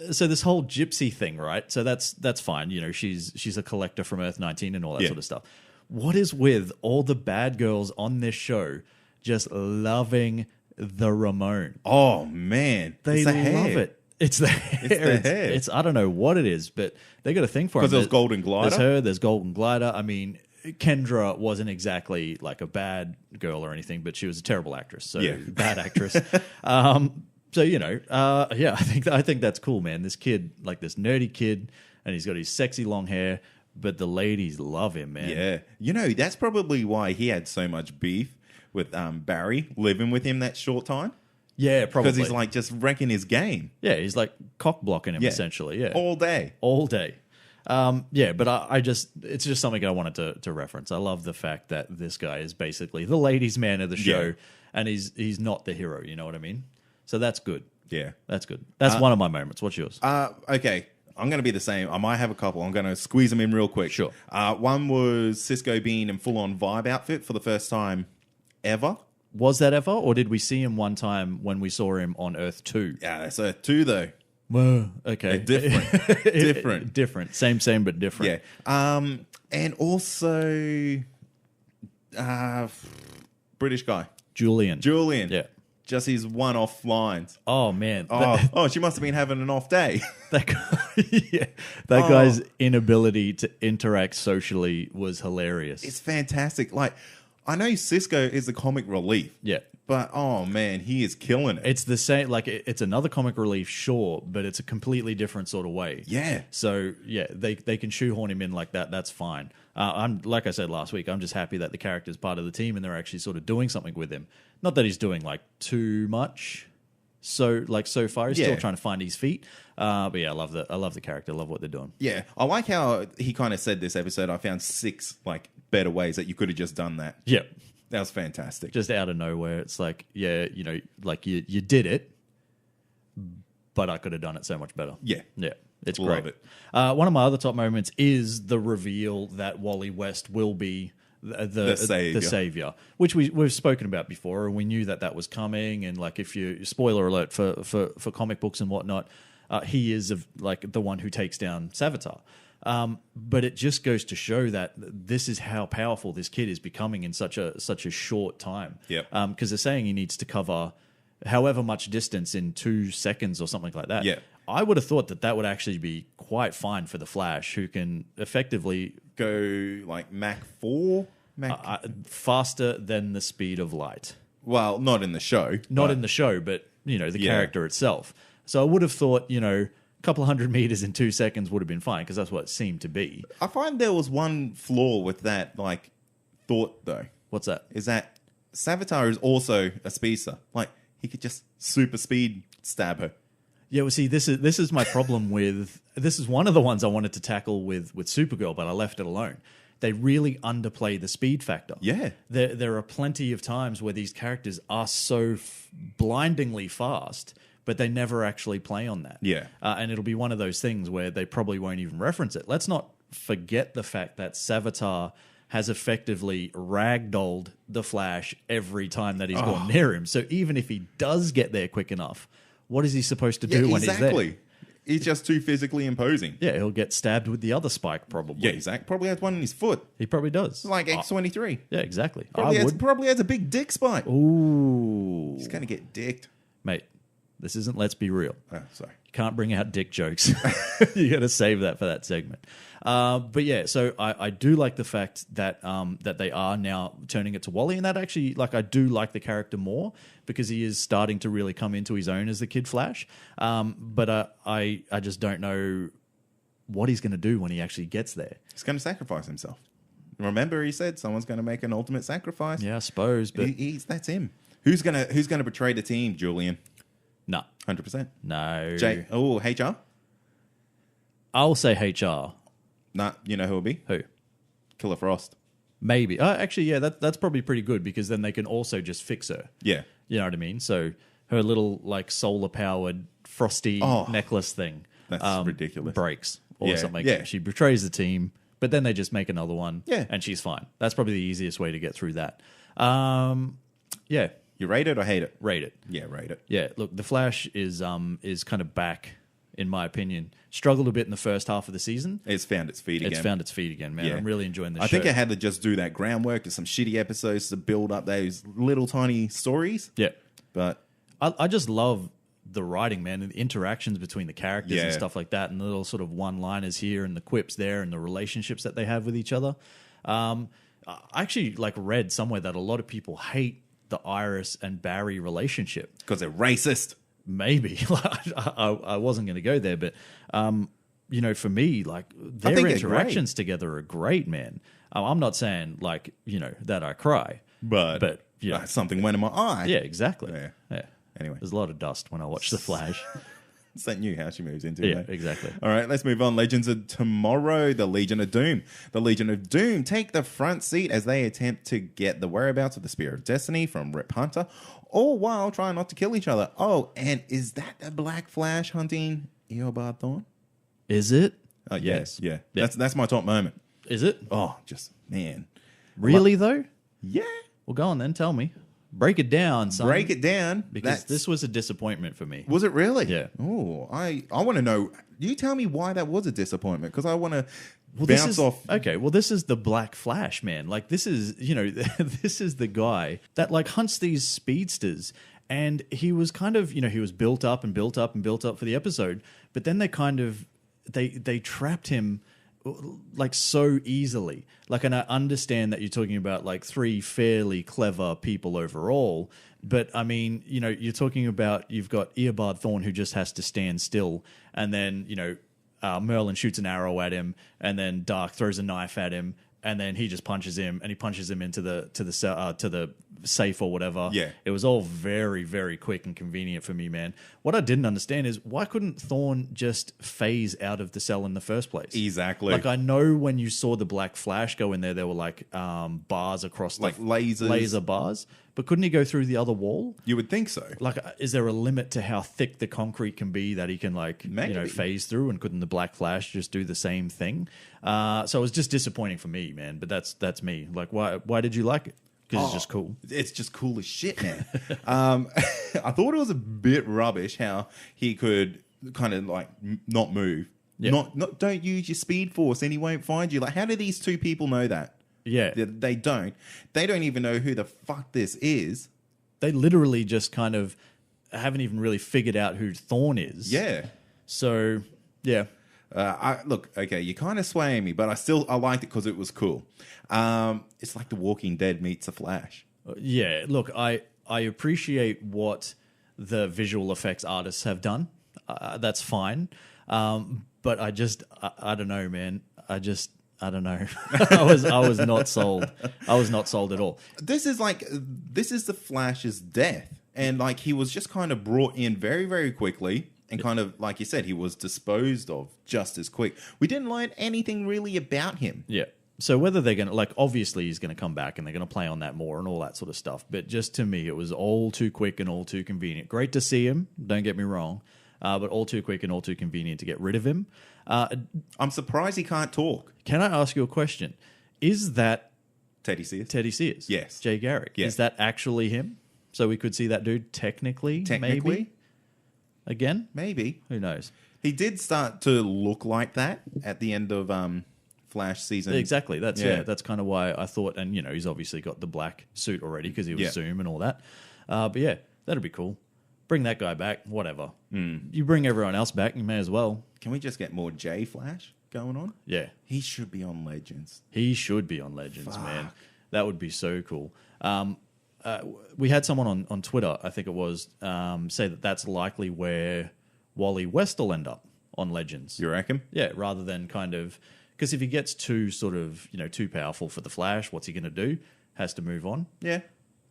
So this whole gypsy thing, right? So that's fine. She's a collector from Earth 19 and all that sort of stuff. What is with all the bad girls on this show just loving the Ramon? Oh, man. They love it. It's the hair. It's I don't know what it is, but they got a thing for it. Because there's Golden Glider? There's her, there's Golden Glider. I mean, Kendra wasn't exactly like a bad girl or anything, but she was a terrible actress. So bad actress. I think that's cool, man. This kid, like this nerdy kid, and he's got his sexy long hair, but the ladies love him, man. Yeah. That's probably why he had so much beef with Barry living with him that short time. Yeah, probably. Because he's like just wrecking his game. Yeah, he's like cock blocking him essentially. Yeah, all day. But I just, it's just something I wanted to reference. I love the fact that this guy is basically the ladies' man of the show, and he's not the hero. You know what I mean? So that's good. Yeah, that's good. That's one of my moments. What's yours? Okay. I'm going to be the same. I might have a couple. I'm going to squeeze them in real quick. Sure. One was Cisco being in full-on Vibe outfit for the first time ever. Was that ever? Or did we see him one time when we saw him on Earth 2? Yeah, that's Earth 2, though. Well, okay. Different. Different. Same, but different. Yeah. And also, British guy. Julian. Yeah. Just his one-off lines. Oh, man. She must have been having an off day. That guy, that guy's inability to interact socially was hilarious. It's fantastic. Like, I know Cisco is the comic relief. Yeah. But, oh, man, he is killing it. It's the same, like, it's another comic relief, sure, but it's a completely different sort of way. Yeah. So, yeah, they can shoehorn him in like that. That's fine. I'm like I said last week, I'm just happy that the character's part of the team and they're actually sort of doing something with him. Not that he's doing, like, too much. So far, he's still trying to find his feet. But yeah, I love the character. I love what they're doing. Yeah. I like how he kind of said this episode, I found 6, like, better ways that you could have just done that. Yeah. That was fantastic. Just out of nowhere. It's like, yeah, you know, like you did it, but I could have done it so much better. Yeah. Yeah. It's Love great. it. One of my other top moments is the reveal that Wally West will be the savior, which we've spoken about before, and we knew that was coming. And like, if you spoiler alert for comic books and whatnot, he is like the one who takes down Savitar. But it just goes to show that this is how powerful this kid is becoming in such a short time. Yep. Because they're saying he needs to cover however much distance in 2 seconds or something like that. Yeah. I would have thought that would actually be quite fine for the Flash, who can effectively go like Mach 4? faster than the speed of light. Well, not in the show. Not in the show, but you know, the character itself. So I would have thought, you know, a couple 100 meters in 2 seconds would have been fine, because that's what it seemed to be. I find there was one flaw with that, like, thought though. What's that? Is that Savitar is also a speedster. Like, he could just super speed stab her. Yeah, well, see, this is my problem with... This is one of the ones I wanted to tackle with Supergirl, but I left it alone. They really underplay the speed factor. Yeah. There are plenty of times where these characters are so blindingly fast, but they never actually play on that. Yeah. And it'll be one of those things where they probably won't even reference it. Let's not forget the fact that Savitar has effectively ragdolled the Flash every time that he's gone near him. So even if he does get there quick enough, what is he supposed to do when he's there? He's just too physically imposing. Yeah, he'll get stabbed with the other spike, probably. Yeah, Zack probably has one in his foot. He probably does. Like X-23. Yeah, exactly. Probably has a big dick spike. Ooh. He's going to get dicked. Mate, this isn't Let's Be Real. Oh, sorry. You can't bring out dick jokes. You got to save that for that segment. But yeah, so I do like the fact that that they are now turning it to Wally, and that actually, like, I do like the character more because he is starting to really come into his own as the Kid Flash. But I just don't know what he's going to do when he actually gets there. He's going to sacrifice himself. Remember, he said someone's going to make an ultimate sacrifice. Yeah, I suppose, but that's him. Who's gonna betray the team, Julian? No, 100%. No. HR. I'll say HR. Nah, you know who it'll be? Who? Killer Frost. Maybe. Actually, yeah, that's probably pretty good, because then they can also just fix her. Yeah. You know what I mean? So her little, like, solar-powered frosty necklace thing. That's ridiculous. Breaks or something. Yeah. She betrays the team, but then they just make another one. Yeah. And she's fine. That's probably the easiest way to get through that. Yeah. You rate it or hate it? Rate it. Yeah, rate it. Yeah, look, the Flash is kind of back, in my opinion. Struggled a bit in the first half of the season. It's found its feet again. It's found its feet again, man. Yeah. I'm really enjoying this show. I think it had to just do that groundwork to some shitty episodes to build up those little tiny stories. Yeah. But I just love the writing, man, and the interactions between the characters and Yeah. stuff like that, and the little sort of one-liners here and the quips there and the relationships that they have with each other. I actually read somewhere that a lot of people hate the Iris and Barry relationship. because they're racist. Maybe. I wasn't going to go there, but for me, their think they're interactions together are great, man. I'm not saying that I cry, But yeah, something went in my eye. yeah, exactly. Yeah. Anyway, There's a lot of dust when I watch The Flash. it's that new house she moves into. Yeah, mate. exactly. All right, let's move on. Legends of Tomorrow, the Legion of Doom. The Legion of Doom take the front seat as they attempt to get the whereabouts of the Spear of Destiny from Rip Hunter, all while trying not to kill each other. Oh, and is that the Black Flash hunting Eobard Thawne? Is it? Oh, Yes. Yeah. Yeah. That's my top moment. Is it? Oh, just, man. Really, though? Yeah. Well, go on then. Tell me. Break it down, son. Break it down. Because this was a disappointment for me. Was it really? Yeah. Oh, I want to know. You tell me why that was a disappointment, because I want to This bounce is, off. Okay, well, this is the Black Flash, man. This is, this is the guy that hunts these speedsters. And he was kind of, he was built up and built up and built up for the episode. But then they kind of, they trapped him like so easily. Like, and I understand that you're talking about like three fairly clever people overall, but I mean, you know, you're talking about you've got Eobard Thawne who just has to stand still, and then you know, Merlin shoots an arrow at him, and then Dark throws a knife at him, and then he just punches him, and he punches him into the safe or whatever. Yeah. It was all very, very quick and convenient for me, man. What I didn't understand is why couldn't Thawne just phase out of the cell in the first place? Exactly. Like, I know when you saw the Black Flash go in there were like bars across like lasers. laser bars, but couldn't he go through the other wall? You would think so. Like, is there a limit to how thick the concrete can be that he can, like, Maybe. you know, phase through? And couldn't the Black Flash just do the same thing? So it was just disappointing for me, man. But that's me. Like, why did you like it? Because it's just cool. It's just cool as shit, man. I thought it was a bit rubbish how he could kind of like not move. Yeah. Not don't use your speed force and he won't find you. Like, how do these two people know that? Yeah. They don't. They don't even know who the fuck this is. They literally just kind of haven't even really figured out who Thawne is. Yeah. So, yeah. Look, okay, you're kind of swaying me, but I liked it because it was cool. It's like The Walking Dead meets The Flash. Yeah, look, I appreciate what the visual effects artists have done. That's fine. But I don't know, man. I don't know. I was not sold. I was not sold at all. This is The Flash's death. And like he was just kind of brought in very, very quickly. And kind of, like you said, he was disposed of just as quick. We didn't learn anything really about him. Yeah. So whether they're going to, like, obviously he's going to come back and they're going to play on that more and all that sort of stuff. But just to me, it was all too quick and all too convenient. Great to see him, don't get me wrong. But all too quick and all too convenient to get rid of him. I'm surprised he can't talk. Can I ask you a question? Is that Teddy Sears? Teddy Sears? Yes. Jay Garrick? Yes. Is that actually him? So we could see that dude technically? Maybe? Again? Maybe. Who knows? He did start to look like that at the end of Flash season. Exactly. That's kind of why I thought, and you know, he's obviously got the black suit already because he was Zoom and all that. But yeah, that'd be cool. Bring that guy back, whatever. You bring everyone else back, you may as well. Can we just get more Jay Flash going on? Yeah. He should be on Legends. He should be on Legends, man. That would be so cool. We had someone on Twitter, I think it was, say that that's likely where Wally West will end up on Legends. You reckon? Yeah, rather than kind of... Because if he gets too sort of, you know, too powerful for the Flash, what's he going to do? Has to move on. Yeah.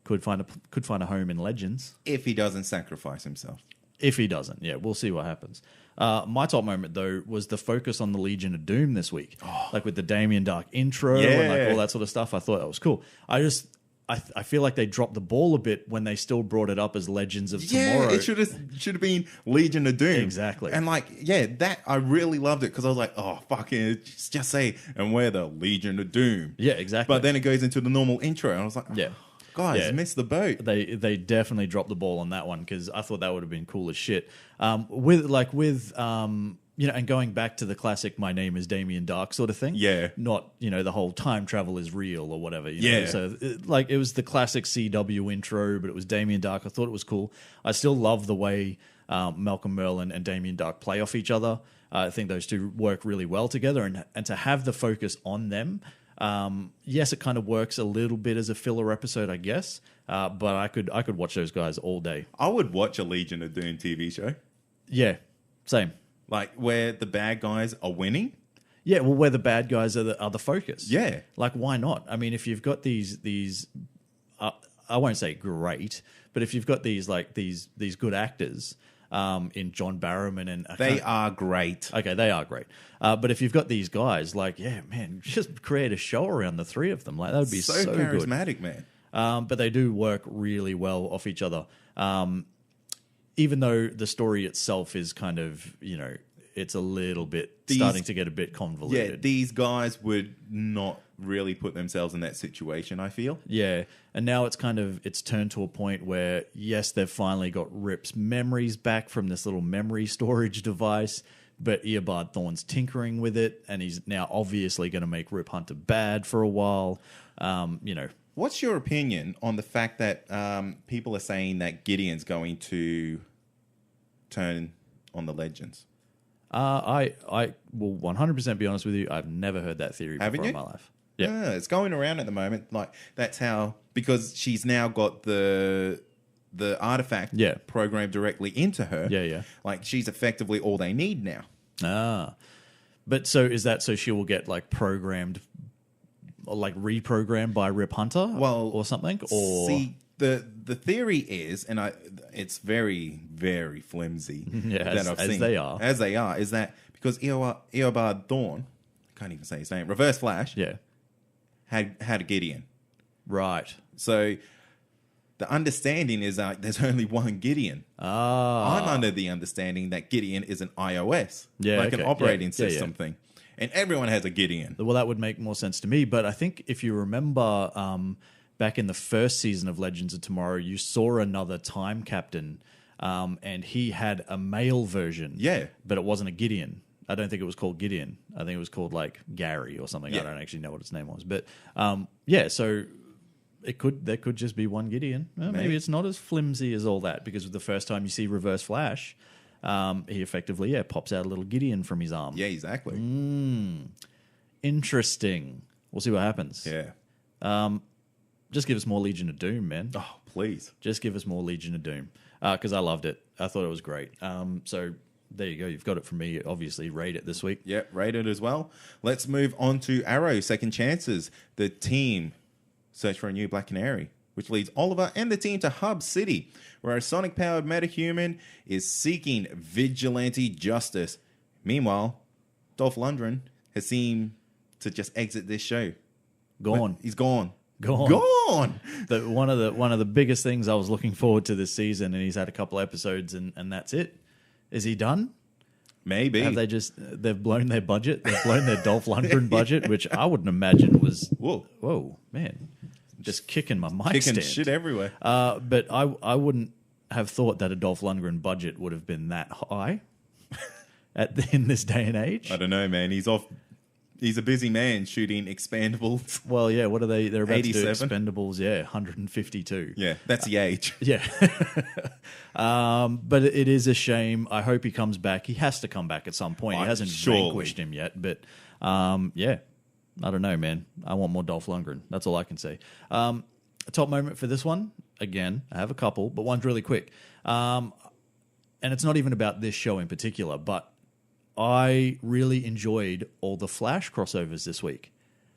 Could find a home in Legends. If he doesn't sacrifice himself. If he doesn't, yeah, we'll see what happens. My top moment, though, was the focus on the Legion of Doom this week. Like with the Damien Dark intro and like all that sort of stuff. I thought that was cool. I feel like they dropped the ball a bit when they still brought it up as Legends of Tomorrow. Yeah, it should have been Legion of Doom. Exactly. And like, yeah, that I really loved it because I was like, oh, fucking, just say, and we're the Legion of Doom. Yeah, exactly. But then it goes into the normal intro, and I was like, oh, guys, missed the boat. They definitely dropped the ball on that one because I thought that would have been cool as shit. You know, and going back to the classic "My name is Damien Dark" sort of thing. Yeah. Not, you know, the whole time travel is real or whatever. You know? So, it was the classic CW intro, but it was Damien Dark. I thought it was cool. I still love the way Malcolm Merlin and Damien Dark play off each other. I think those two work really well together, and to have the focus on them. Yes, it kind of works a little bit as a filler episode, I guess. But I could watch those guys all day. I would watch a Legion of Doom TV show. Yeah, same. Like where the bad guys are winning. Yeah, well, where the bad guys are the focus. Yeah, like why not? I mean, if you've got these, I won't say great, but if you've got these good actors, in John Barrowman and they are great. Okay, they are great. But if you've got these guys, like, yeah, man, just create a show around the three of them. Like that would be so charismatic, good. Man. But they do work really well off each other. Even though the story itself is kind of, you know, it's a little bit starting to get a bit convoluted. Yeah, these guys would not really put themselves in that situation, I feel. Yeah, and now it's turned to a point where, yes, they've finally got Rip's memories back from this little memory storage device, but Eobard Thawne's tinkering with it, and he's now obviously going to make Rip Hunter bad for a while. You know. What's your opinion on the fact that people are saying that Gideon's going to turn on the Legends? I will 100% be honest with you. I've never heard that theory Haven't before you? in my life. Yeah. Yeah, it's going around at the moment. Like that's how, because she's now got the artifact programmed directly into her. Yeah, yeah. Like she's effectively all they need now. But so is that so she will get like programmed or like reprogrammed by Rip Hunter or something? Or see, the theory is, and it's very, very flimsy. As they are, is that because Eobard Thawne, I can't even say his name, Reverse Flash, had a Gideon. Right. So the understanding is that there's only one Gideon. I'm under the understanding that Gideon is an iOS, an operating system thing. And everyone has a Gideon. Well, that would make more sense to me. But I think if you remember back in the first season of Legends of Tomorrow, you saw another Time Captain and he had a male version. Yeah. But it wasn't a Gideon. I don't think it was called Gideon. I think it was called like Gary or something. Yeah. I don't actually know what his name was. But so there could just be one Gideon. Maybe it's not as flimsy as all that, because the first time you see Reverse Flash, he effectively pops out a little Gideon from his arm. Yeah, exactly. Interesting. We'll see what happens. Yeah. Just give us more Legion of Doom, man. Oh, please. Just give us more Legion of Doom, because I loved it. I thought it was great. So there you go. You've got it from me. Obviously, rate it this week. Yeah, rate it as well. Let's move on to Arrow, Second Chances. The team search for a new Black Canary, which leads Oliver and the team to Hub City, where a sonic-powered metahuman is seeking vigilante justice. Meanwhile, Dolph Lundgren has seemed to just exit this show. Gone. He's gone. Gone. One of the biggest things I was looking forward to this season, and he's had a couple episodes, and that's it. Is he done? Maybe. Have they've blown their budget? They've blown their Dolph Lundgren budget, which I wouldn't imagine was... Whoa, man. Just kicking my mic stand. Shit everywhere. But I wouldn't have thought that a Dolph Lundgren budget would have been that high in this day and age. I don't know, man. He's off. He's a busy man shooting Expendables. Well, yeah. What are they? They're about 87? to do Expendables. Yeah, 152. Yeah, that's the age. Yeah. But it is a shame. I hope he comes back. He has to come back at some point. He hasn't vanquished him yet. But yeah. I don't know, man. I want more Dolph Lundgren. That's all I can say. A top moment for this one, again, I have a couple, but one's really quick. And it's not even about this show in particular, but I really enjoyed all the Flash crossovers this week.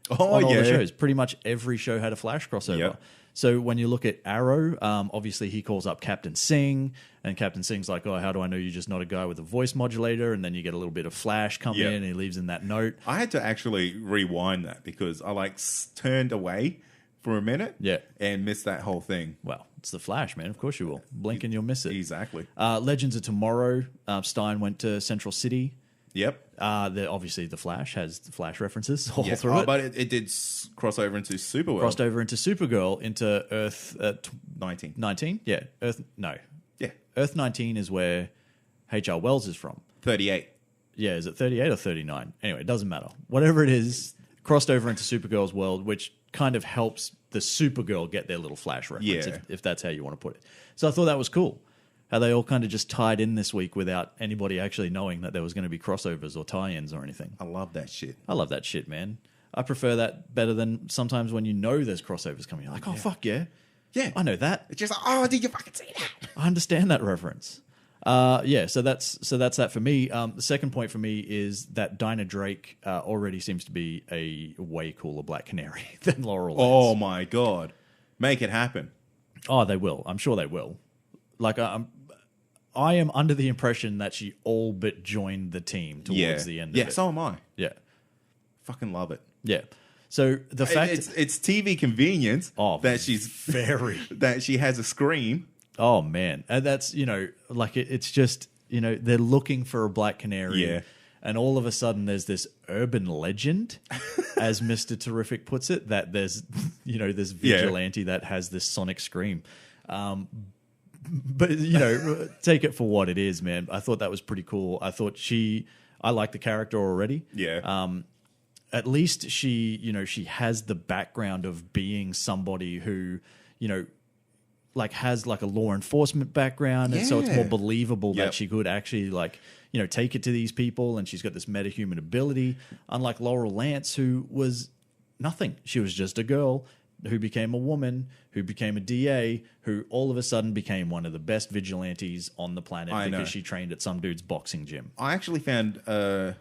Oh, on all the shows. Pretty much every show had a Flash crossover. Yep. So when you look at Arrow, obviously he calls up Captain Singh, and Captain Singh's like, oh, how do I know you're just not a guy with a voice modulator? And then you get a little bit of Flash come in, and he leaves in that note. I had to actually rewind that because I turned away for a minute and missed that whole thing. Well, it's the Flash, man. Of course you will. Blink and you'll miss it. Exactly. Legends of Tomorrow, Stein went to Central City. Yep. Obviously, the Flash has the Flash references all through it. But it did cross over into Supergirl. Crossed over into Supergirl, into Earth 19. 19? Yeah. Earth 19 is where H.R. Wells is from. 38. Yeah, is it 38 or 39? Anyway, it doesn't matter. Whatever it is, crossed over into Supergirl's world, which kind of helps the Supergirl get their little Flash reference, if that's how you want to put it. So I thought that was cool. How they all kind of just tied in this week without anybody actually knowing that there was going to be crossovers or tie-ins or anything. I love that shit. I love that shit, man. I prefer that better than sometimes when you know there's crossovers coming. You're like, oh, fuck yeah. Yeah. I know that. It's just like, oh, did you fucking see that? I understand that reference. So that's that for me. The second point for me is that Dinah Drake already seems to be a way cooler Black Canary than Laurel. Oh, my God. Make it happen. Oh, they will. I'm sure they will. Like, I am under the impression that she all but joined the team towards the end of it. Yeah, so am I. Yeah. Fucking love it. Yeah. So the fact... It's TV convenience that she's... Very. that she has a scream. Oh, man. And that's, it's just, they're looking for a Black Canary. Yeah. And all of a sudden there's this urban legend, as Mr. Terrific puts it, that there's, this vigilante that has this sonic scream. But, take it for what it is, man. I thought that was pretty cool. I thought I like the character already. Yeah. At least she has the background of being somebody who, has like a law enforcement background. And so it's more believable that she could actually take it to these people, and she's got this metahuman ability. Unlike Laurel Lance, who was nothing. She was just a girl who became a woman, who became a DA, who all of a sudden became one of the best vigilantes on the planet because she trained at some dude's boxing gym. I actually found a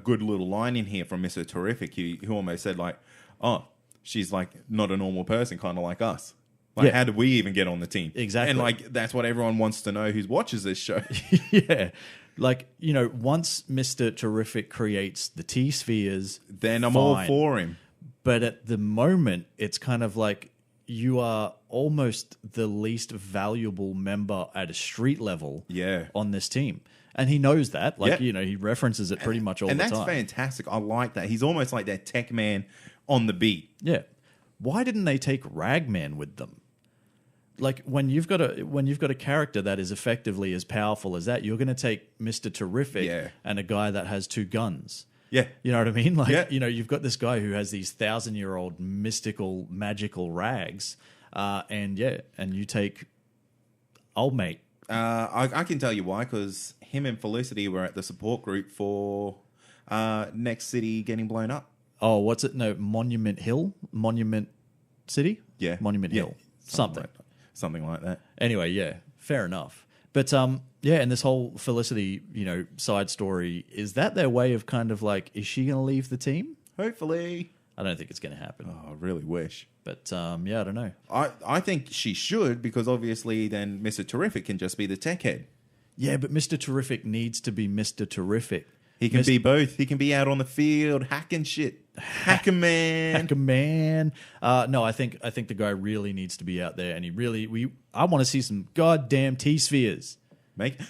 good little line in here from Mr. Terrific. He almost said like, oh, she's like not a normal person, kind of like us. Like, how did we even get on the team? Exactly. And like, that's what everyone wants to know who watches this show. Yeah. Like, once Mr. Terrific creates the T-spheres, then I'm all for him. But at the moment, it's kind of like you are almost the least valuable member at a street level on this team. And he knows that. Like, he references it pretty much all the time. And that's fantastic. I like that. He's almost like that tech man on the beat. Yeah. Why didn't they take Ragman with them? Like, when you've got a character that is effectively as powerful as that, you're going to take Mr. Terrific and a guy that has 2 guns. Yeah. You know what I mean? Like, you've got this guy who has these 1,000-year-old mystical, magical rags. And you take old mate. I can tell you why, because him and Felicity were at the support group for Next City getting blown up. Oh, what's it? No, Monument Hill? Monument City? Yeah. Monument Hill. Something like that. Anyway, fair enough. But and this whole Felicity, side story, is that their way of kind of like, is she going to leave the team? Hopefully. I don't think it's going to happen. Oh, I really wish. But I don't know. I think she should, because obviously then Mr. Terrific can just be the tech head. Yeah, but Mr. Terrific needs to be Mr. Terrific. He can be both. He can be out on the field hacking shit. Aquaman. No, I think the guy really needs to be out there, and I want to see some goddamn T-spheres.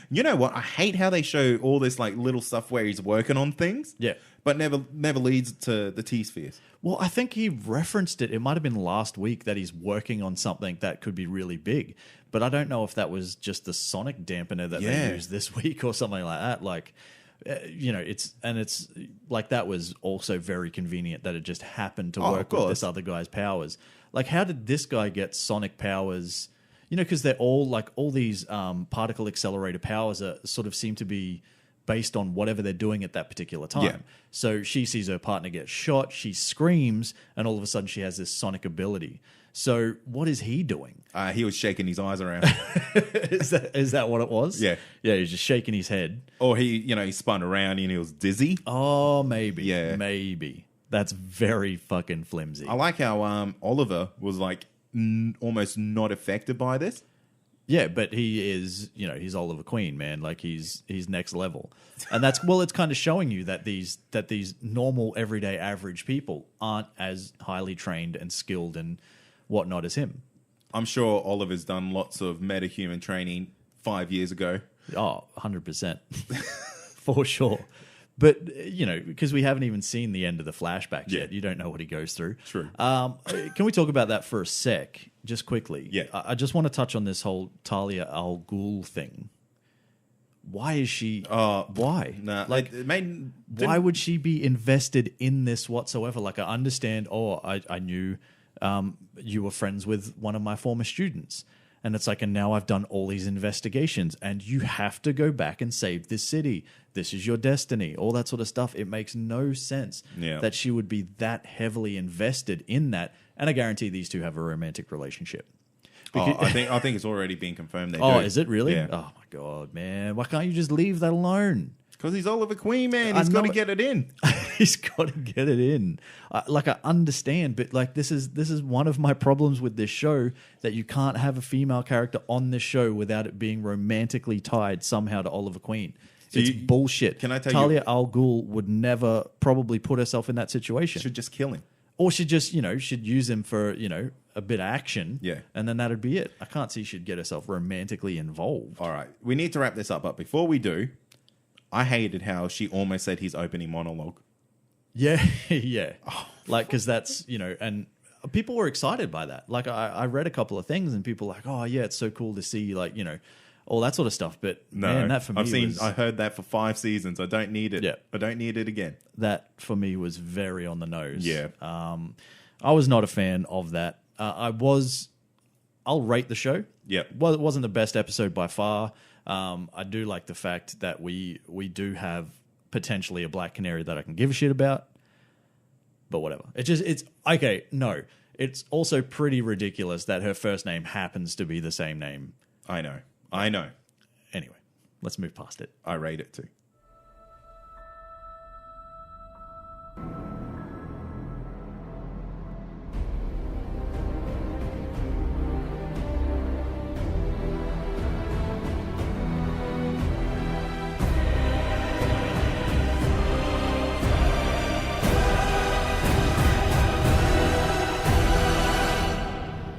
You know what? I hate how they show all this like little stuff where he's working on things. Yeah. But never leads to the T-spheres. Well, I think he referenced it. It might have been last week that he's working on something that could be really big. But I don't know if that was just the sonic dampener that they used this week or something like that. Like, it's like that was also very convenient that it just happened to work with this other guy's powers. Like, how did this guy get sonic powers? Because they're all these particle accelerator powers sort of seem to be based on whatever they're doing at that particular time. Yeah. So she sees her partner get shot, she screams, and all of a sudden she has this sonic ability. So what is he doing? He was shaking his eyes around. Is that what it was? Yeah. Yeah, he was just shaking his head. Or he spun around and he was dizzy. Oh, maybe. Yeah. Maybe. That's very fucking flimsy. I like how Oliver was like almost not affected by this. Yeah, but he is, he's Oliver Queen, man. Like he's next level. And that's, it's kind of showing you that these normal, everyday, average people aren't as highly trained and skilled and whatnot as him. I'm sure Oliver's done lots of metahuman training 5 years ago. Oh, 100%. For sure. But, because we haven't even seen the end of the flashback yet. You don't know what he goes through. True. Can we talk about that for a sec, just quickly? Yeah. I just want to touch on this whole Talia al Ghul thing. Why is she... why? Nah, why would she be invested in this whatsoever? Like, I understand, I knew you were friends with one of my former students. And it's like, and now I've done all these investigations, and you have to go back and save this city. This is your destiny, all that sort of stuff. It makes no sense that she would be that heavily invested in that. And I guarantee these two have a romantic relationship. I think it's already been confirmed. Is it really? Yeah. Oh my God, man! Why can't you just leave that alone? Because he's Oliver Queen, man. He's got to get it in. He's got to get it in. I understand, but like this is one of my problems with this show, that you can't have a female character on this show without it being romantically tied somehow to Oliver Queen. It's bullshit. Can I tell Talia al Ghul would never probably put herself in that situation. Should just kill him. Or should just, should use him for, a bit of action. Yeah. And then that'd be it. I can't see she'd get herself romantically involved. All right. We need to wrap this up. But before we do, I hated how she almost said his opening monologue. Yeah. Yeah. Like, because that's, and people were excited by that. Like, I read a couple of things and people were like, oh, yeah, it's so cool to see, like, all that sort of stuff. But no, man, that for me I heard that for 5 seasons. I don't need it. Yeah. I don't need it again. That for me was very on the nose. Yeah. I was not a fan of that. I was I'll rate the show. Yep. Well, it wasn't the best episode by far. I do like the fact that we do have potentially a Black Canary that I can give a shit about. But whatever. It's okay. No, it's also pretty ridiculous that her first name happens to be the same name. I know. Anyway, let's move past it. I rate it too.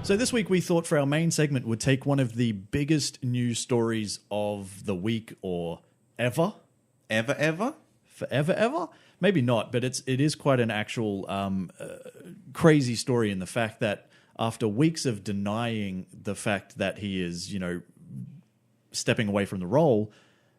So this week we thought for our main segment would take one of the biggest news stories of the week or ever. Ever? Forever? Maybe not, but it is quite an actual crazy story in the fact that after weeks of denying the fact that he is, stepping away from the role,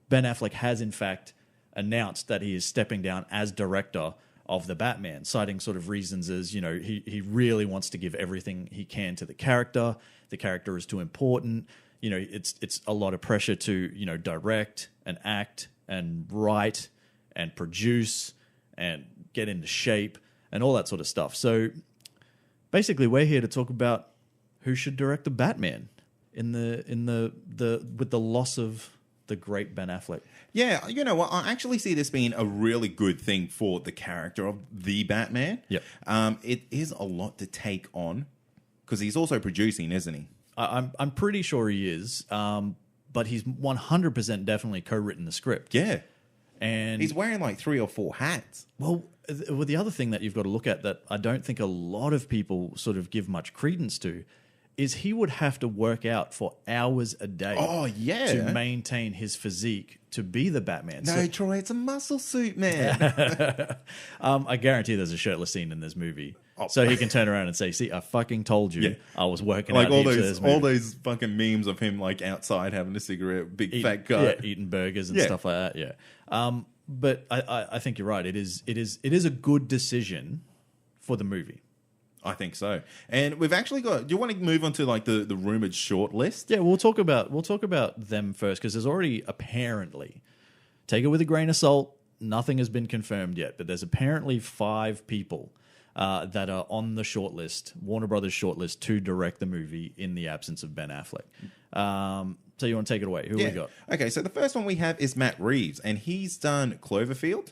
Ben Affleck has in fact announced that he is stepping down as director of the Batman, citing sort of reasons as, he really wants to give everything he can to the character. The character is too important. It's a lot of pressure to, direct and act and write and produce and get into shape and all that sort of stuff. So basically we're here to talk about who should direct the Batman with the loss of the great Ben Affleck. Yeah, you know what? I actually see this being a really good thing for the character of the Batman. Yep. It is a lot to take on because he's also producing, isn't he? I'm pretty sure he is, but he's 100% definitely co-written the script. Yeah. And he's wearing like 3 or 4 hats. Well, the other thing that you've got to look at that I don't think a lot of people sort of give much credence to is he would have to work out for hours a day to maintain his physique to be the Batman. No, Troy, it's a muscle suit, man. I guarantee there's a shirtless scene in this movie. So he can turn around and say, see, I fucking told you I was working like out all those fucking memes of him like outside having a cigarette, fat guy. Yeah, eating burgers and stuff like that, yeah. But I think you're right. It is a good decision for the movie. I think so. And we've actually got... Do you want to move on to like the rumoured short list? Yeah, we'll talk about them first because there's already apparently... Take it with a grain of salt. Nothing has been confirmed yet, but there's apparently 5 people that are on the shortlist, Warner Brothers shortlist, to direct the movie in the absence of Ben Affleck. So you want to take it away? Who we got? Okay, so the first one we have is Matt Reeves, and he's done Cloverfield,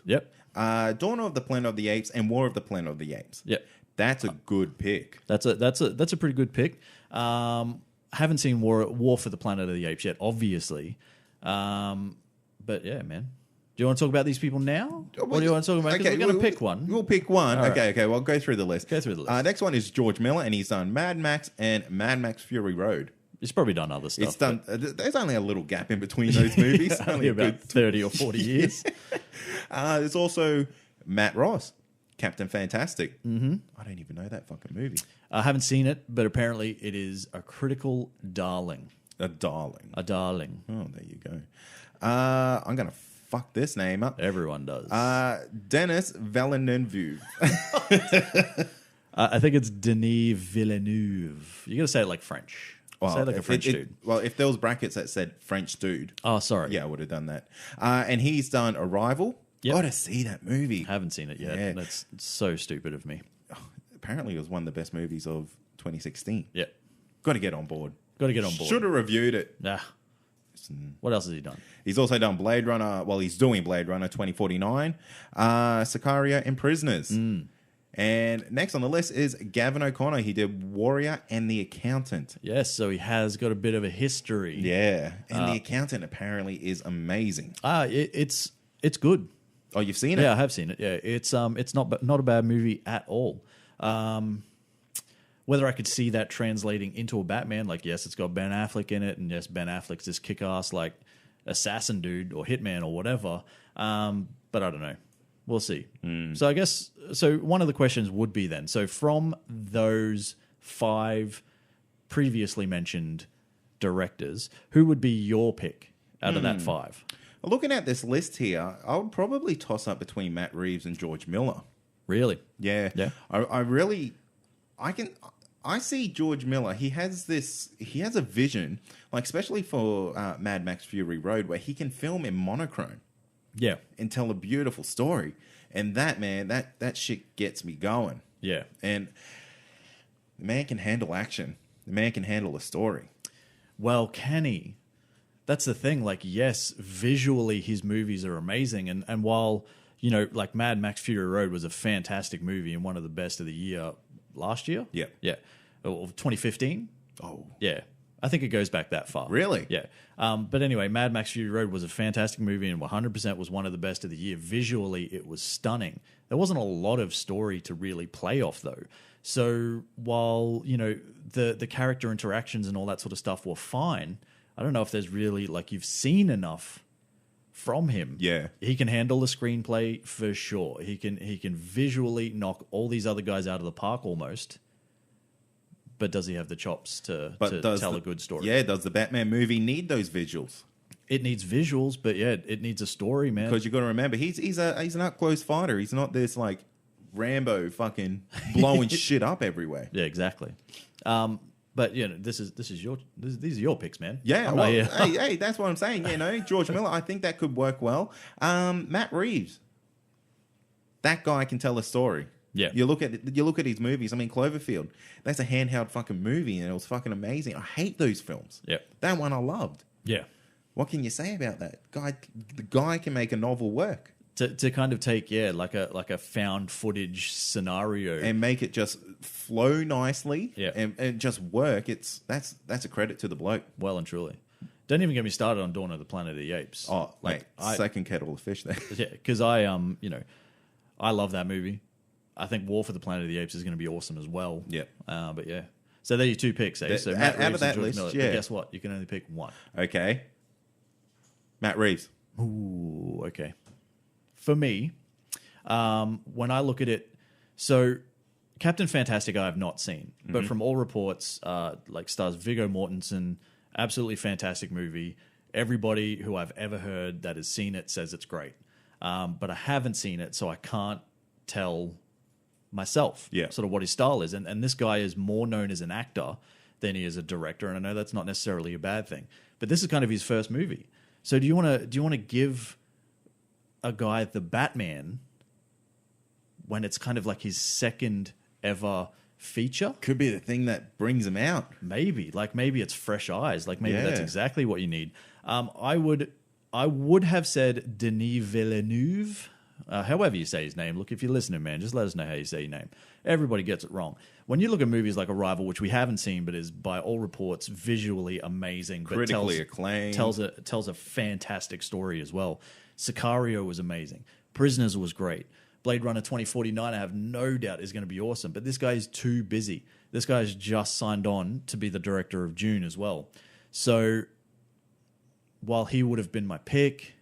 Dawn of the Planet of the Apes, and War of the Planet of the Apes. Yep. That's a good pick. That's a pretty good pick. Haven't seen War for the Planet of the Apes yet, obviously. But yeah, man. Do you want to talk about these people now? Or do you want to talk about... Okay, we're going to pick one. We'll pick one. All okay, well, I'll go through the list. Go through the list. Next one is George Miller, and he's done Mad Max and Mad Max Fury Road. He's probably done other stuff. It's done. There's only a little gap in between those movies. Only about 30 or 40 years. There's also Matt Ross, Captain Fantastic. Mm-hmm. I don't even know that fucking movie. I haven't seen it, but apparently it is a critical darling. A darling. A darling. Oh, there you go. I'm going to fuck this name up. Everyone does. Denis Villeneuve. I think it's Denis Villeneuve. You got to say it like French. Well, say it like a French dude. Well, if there was brackets that said French dude. Oh, sorry. Yeah, I would have done that. And he's done Arrival. Yep. Got to see that movie. Haven't seen it yet. Yeah. That's so stupid of me. Apparently, it was one of the best movies of 2016. Yeah. Got to get on board. Should have reviewed it. Nah. What else has he done? He's also done Blade Runner. Well, he's doing Blade Runner 2049, Sicario, and Prisoners. And next on the list is Gavin O'Connor. He did Warrior and The Accountant. Yes, so he has got a bit of a history. Yeah, and The Accountant apparently is amazing. It's good. Oh, you've seen it? Yeah, I have seen it. Yeah, it's not a bad movie at all. Whether I could see that translating into a Batman, like yes, it's got Ben Affleck in it, and yes, Ben Affleck's this kick-ass like assassin dude or hitman or whatever. But I don't know. We'll see. So I guess one of the questions would be then, so from those 5 previously mentioned directors, who would be your pick out of that 5? Looking at this list here, I would probably toss up between Matt Reeves and George Miller. Really? Yeah. Yeah. I see George Miller. He has a vision, like especially for Mad Max Fury Road, where he can film in monochrome. Yeah. And tell a beautiful story. And that, man, that shit gets me going. Yeah. And the man can handle action. The man can handle a story. Well, can he? That's the thing. Like, yes, visually his movies are amazing. And while, you know, like Mad Max Fury Road was a fantastic movie and one of the best of the year last year. Yeah. Yeah. 2015. Oh. Yeah. I think it goes back that far. Really? Yeah. But anyway, Mad Max Fury Road was a fantastic movie and 100% was one of the best of the year. Visually, it was stunning. There wasn't a lot of story to really play off, though. So while, you know, the character interactions and all that sort of stuff were fine, I don't know if there's really, like, you've seen enough from him. Yeah. He can handle the screenplay for sure. He can visually knock all these other guys out of the park almost. But does he have the chops to tell a good story? Yeah, does the Batman movie need those visuals? It needs visuals, but yeah, it needs a story, man. Because you got to remember, he's an up close fighter. He's not this like Rambo fucking blowing shit up everywhere. Yeah, exactly. But you know, these are your picks, man. Yeah, well, hey, that's what I'm saying. You know, George Miller, I think that could work well. Matt Reeves, that guy can tell a story. Yeah. You look at his movies. I mean, Cloverfield. That's a handheld fucking movie, and it was fucking amazing. I hate those films. Yeah. That one I loved. Yeah. What can you say about that guy? The guy can make a novel work to kind of take like a found footage scenario and make it just flow nicely. Yeah. And just work. That's a credit to the bloke. Well and truly. Don't even get me started on Dawn of the Planet of the Apes. Oh, like second kettle of fish there. Yeah, because I love that movie. I think War for the Planet of the Apes is going to be awesome as well. Yeah. But yeah. So they're your two picks, eh? So Matt out Reeves of that and George list, Miller. yeah. But guess what? You can only pick one. Okay. Matt Reeves. Ooh, okay. For me, when I look at it, so Captain Fantastic I have not seen, but from all reports, like stars Viggo Mortensen, absolutely fantastic movie. Everybody who I've ever heard that has seen it says it's great. But I haven't seen it, so I can't tell myself sort of what his style is. And this guy is more known as an actor than he is a director, and I know that's not necessarily a bad thing. But this is kind of his first movie. So do you want to give a guy the Batman when it's kind of like his second ever feature? Could be the thing that brings him out. Maybe it's fresh eyes. Like maybe that's exactly what you need. I would have said Denis Villeneuve. However you say his name. Look, if you're listening, man, just let us know how you say your name. Everybody gets it wrong. When you look at movies like Arrival, which we haven't seen, but is by all reports visually amazing, critically acclaimed, tells a fantastic story as well. Sicario was amazing. Prisoners was great. Blade Runner 2049, I have no doubt is going to be awesome. But this guy is too busy. This guy's just signed on to be the director of Dune as well. So while he would have been my pick,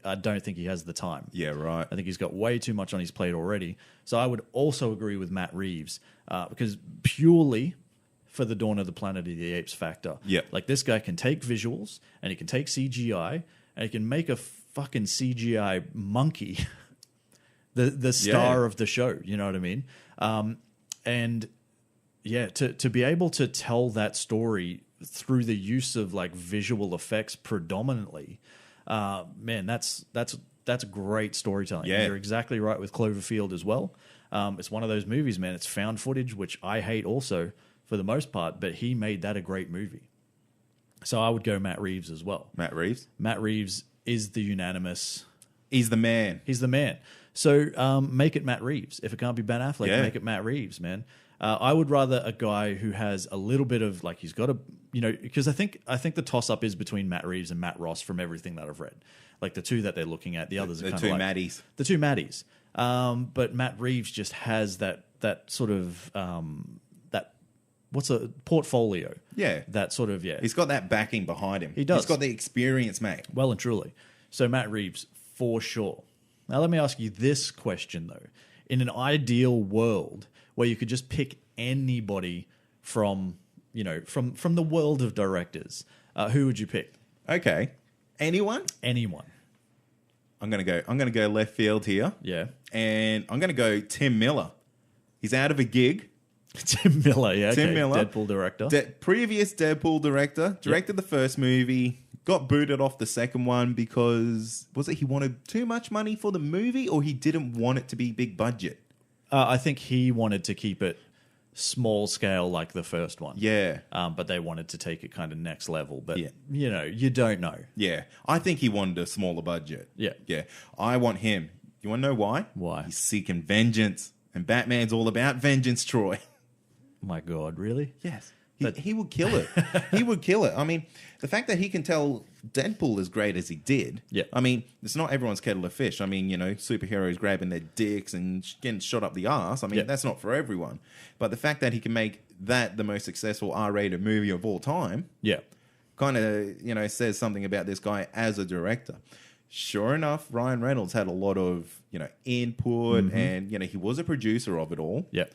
I don't think he has the time. Yeah, right. I think he's got way too much on his plate already. So I would also agree with Matt Reeves because purely for the Dawn of the Planet of the Apes factor. Yeah. Like this guy can take visuals and he can take CGI and he can make a fucking CGI monkey the star of the show. You know what I mean? And yeah, to be able to tell that story through the use of like visual effects predominantly, man, that's great storytelling. Yeah. You're exactly right with Cloverfield as well. It's one of those movies, man. It's found footage, which I hate also for the most part, but he made that a great movie. So I would go Matt Reeves as well. Matt Reeves? Matt Reeves is the unanimous. He's the man. He's the man. So make it Matt Reeves. If it can't be Ben Affleck, make it Matt Reeves, man. I would rather a guy who has a little bit of like he's got a because I think the toss up is between Matt Reeves and Matt Ross from everything that I've read. Like the two that they're looking at, the others are kind of like Maddies. The two Maddies. But Matt Reeves just has that sort of that what's a portfolio. Yeah. That sort of He's got that backing behind him. He does. He's got the experience, mate. Well and truly. So Matt Reeves for sure. Now let me ask you this question though. In an ideal world where you could just pick anybody from the world of directors, who would you pick? Okay. Anyone? Anyone. I'm gonna go left field here. Yeah. And I'm gonna go Tim Miller. He's out of a gig. Tim Miller, yeah. Tim Miller. Deadpool director. Previous Deadpool director. Directed the first movie. Got booted off the second one because, was it he wanted too much money for the movie or he didn't want it to be big budget? I think he wanted to keep it small scale like the first one. Yeah. But they wanted to take it kind of next level. But, Yeah. you don't know. Yeah. I think he wanted a smaller budget. Yeah. Yeah. I want him. You want to know why? Why? He's seeking vengeance. And Batman's all about vengeance, Troy. My God, really? Yes. He would kill it. He would kill it. I mean, the fact that he can tell Deadpool as great as he did. Yeah. I mean, it's not everyone's kettle of fish. I mean, superheroes grabbing their dicks and getting shot up the arse. I mean, that's not for everyone. But the fact that he can make that the most successful R-rated movie of all time. Yeah. Kind of, says something about this guy as a director. Sure enough, Ryan Reynolds had a lot of, input and, he was a producer of it all. Yeah.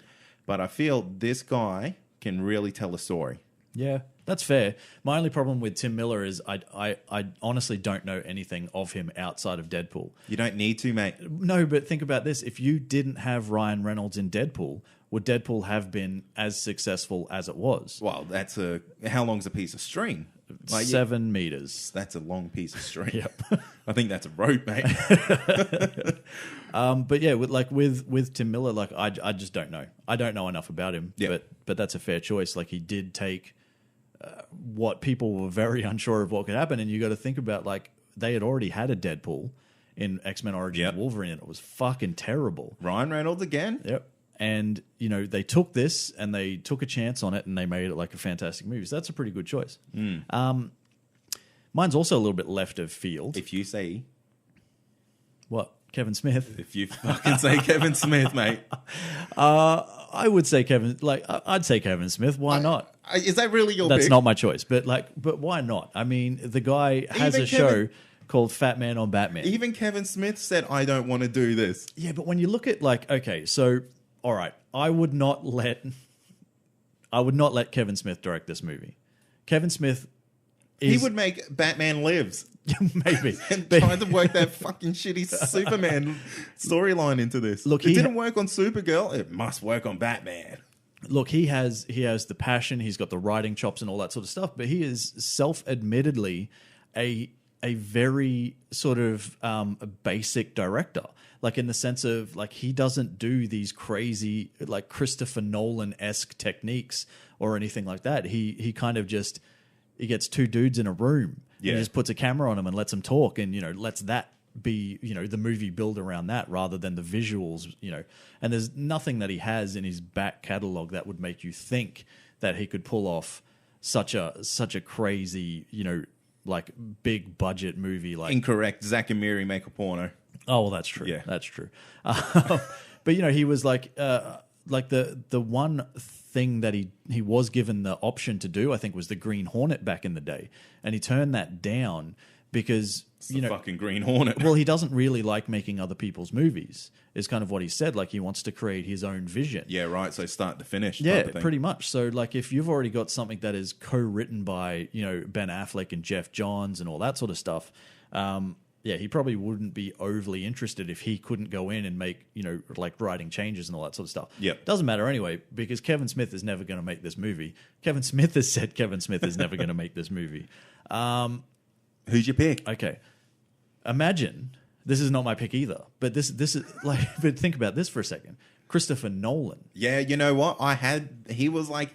But I feel this guy can really tell a story. Yeah, that's fair. My only problem with Tim Miller is I honestly don't know anything of him outside of Deadpool. You don't need to, mate. No, but think about this. If you didn't have Ryan Reynolds in Deadpool, would Deadpool have been as successful as it was? Well, how long's a piece of string? 7 meters. That's a long piece of string. Yep. I think that's a rope, mate. But yeah, with Tim Miller, I just don't know. I don't know enough about him. Yeah. But that's a fair choice. Like he did take what people were very unsure of what could happen, and you got to think about they had already had a Deadpool in X-Men Origins Wolverine, and it was fucking terrible. Ryan Reynolds again. Yep. And they took this and they took a chance on it and they made it like a fantastic movie. So that's a pretty good choice. Mine's also a little bit left of field. If you say What? Kevin Smith? If you fucking say Kevin Smith, mate. I would say I'd say Kevin Smith. Why not? Is that really your That's pick? not my choice. But why not? I mean, the guy has Even a show called Fat Man on Batman. Even Kevin Smith said, I don't want to do this. Yeah, but when you look at okay, so all right, I would not let Kevin Smith direct this movie. Kevin Smith He would make Batman Lives. maybe And trying to work that fucking shitty Superman storyline into this. Look, it didn't work on Supergirl. It must work on Batman. Look, he has the passion, he's got the writing chops and all that sort of stuff, but he is self-admittedly a very sort of a basic director. Like in the sense of he doesn't do these crazy Christopher Nolan-esque techniques or anything like that. He kind of just he gets two dudes in a room and he just puts a camera on them and lets them talk and lets that be the movie build around that rather than the visuals. And there's nothing that he has in his back catalog that would make you think that he could pull off such a crazy big budget movie. Incorrect. Zack and Miri make a porno. Oh, well, that's true. Yeah. That's true. But he was the one thing that he was given the option to do, I think, was the Green Hornet back in the day, and he turned that down because It's the fucking Green Hornet. well, he doesn't really like making other people's movies. Is kind of what he said. He wants to create his own vision. Yeah, right. So start to finish. Yeah, type of thing. pretty much. So, if you've already got something that is co-written by Ben Affleck and Jeff Johns and all that sort of stuff. He probably wouldn't be overly interested if he couldn't go in and make, writing changes and all that sort of stuff. Yep. Doesn't matter anyway, because Kevin Smith is never going to make this movie. Kevin Smith has said Kevin Smith is never going to make this movie. Who's your pick? Okay. Imagine, this is not my pick either, but this is but think about this for a second. Christopher Nolan. Yeah, you know what? He was like,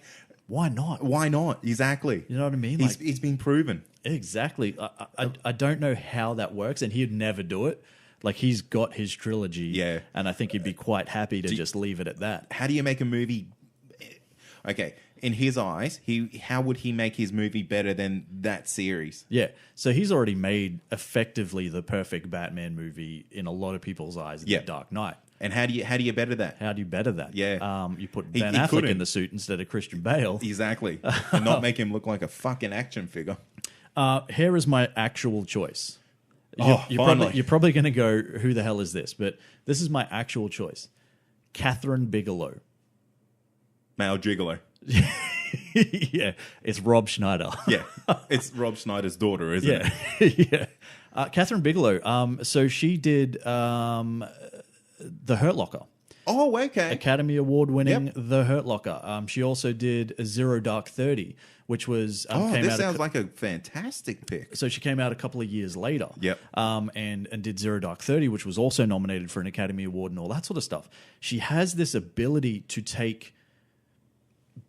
why not? why not? Exactly. You know what I mean? He's been proven. Exactly. I don't know how that works, and he'd never do it. He's got his trilogy, Yeah. and I think he'd be quite happy to just leave it at that. How do you make a movie? Okay, in his eyes, how would he make his movie better than that series? Yeah. So he's already made effectively the perfect Batman movie in a lot of people's eyes. Yeah. The Dark Knight. And how do you better that? How do you better that? Yeah. You put He Ben Affleck couldn't. in the suit instead of Christian Bale. Exactly. And not make him look like a fucking action figure. Here is my actual choice. Finally. You're probably going to go, who the hell is this? But this is my actual choice. Catherine Bigelow. Male gigolo. Yeah, it's Rob Schneider. Yeah. It's Rob Schneider's daughter, isn't it? Yeah. Catherine Bigelow. So she did The Hurt Locker. Oh, okay. Academy Award winning Yep. The Hurt Locker. She also did Zero Dark 30, which was came this out sounds like a fantastic pick. so she came out a couple of years later. Yep. And did Zero Dark 30, which was also nominated for an Academy Award and all that sort of stuff. She has this ability to take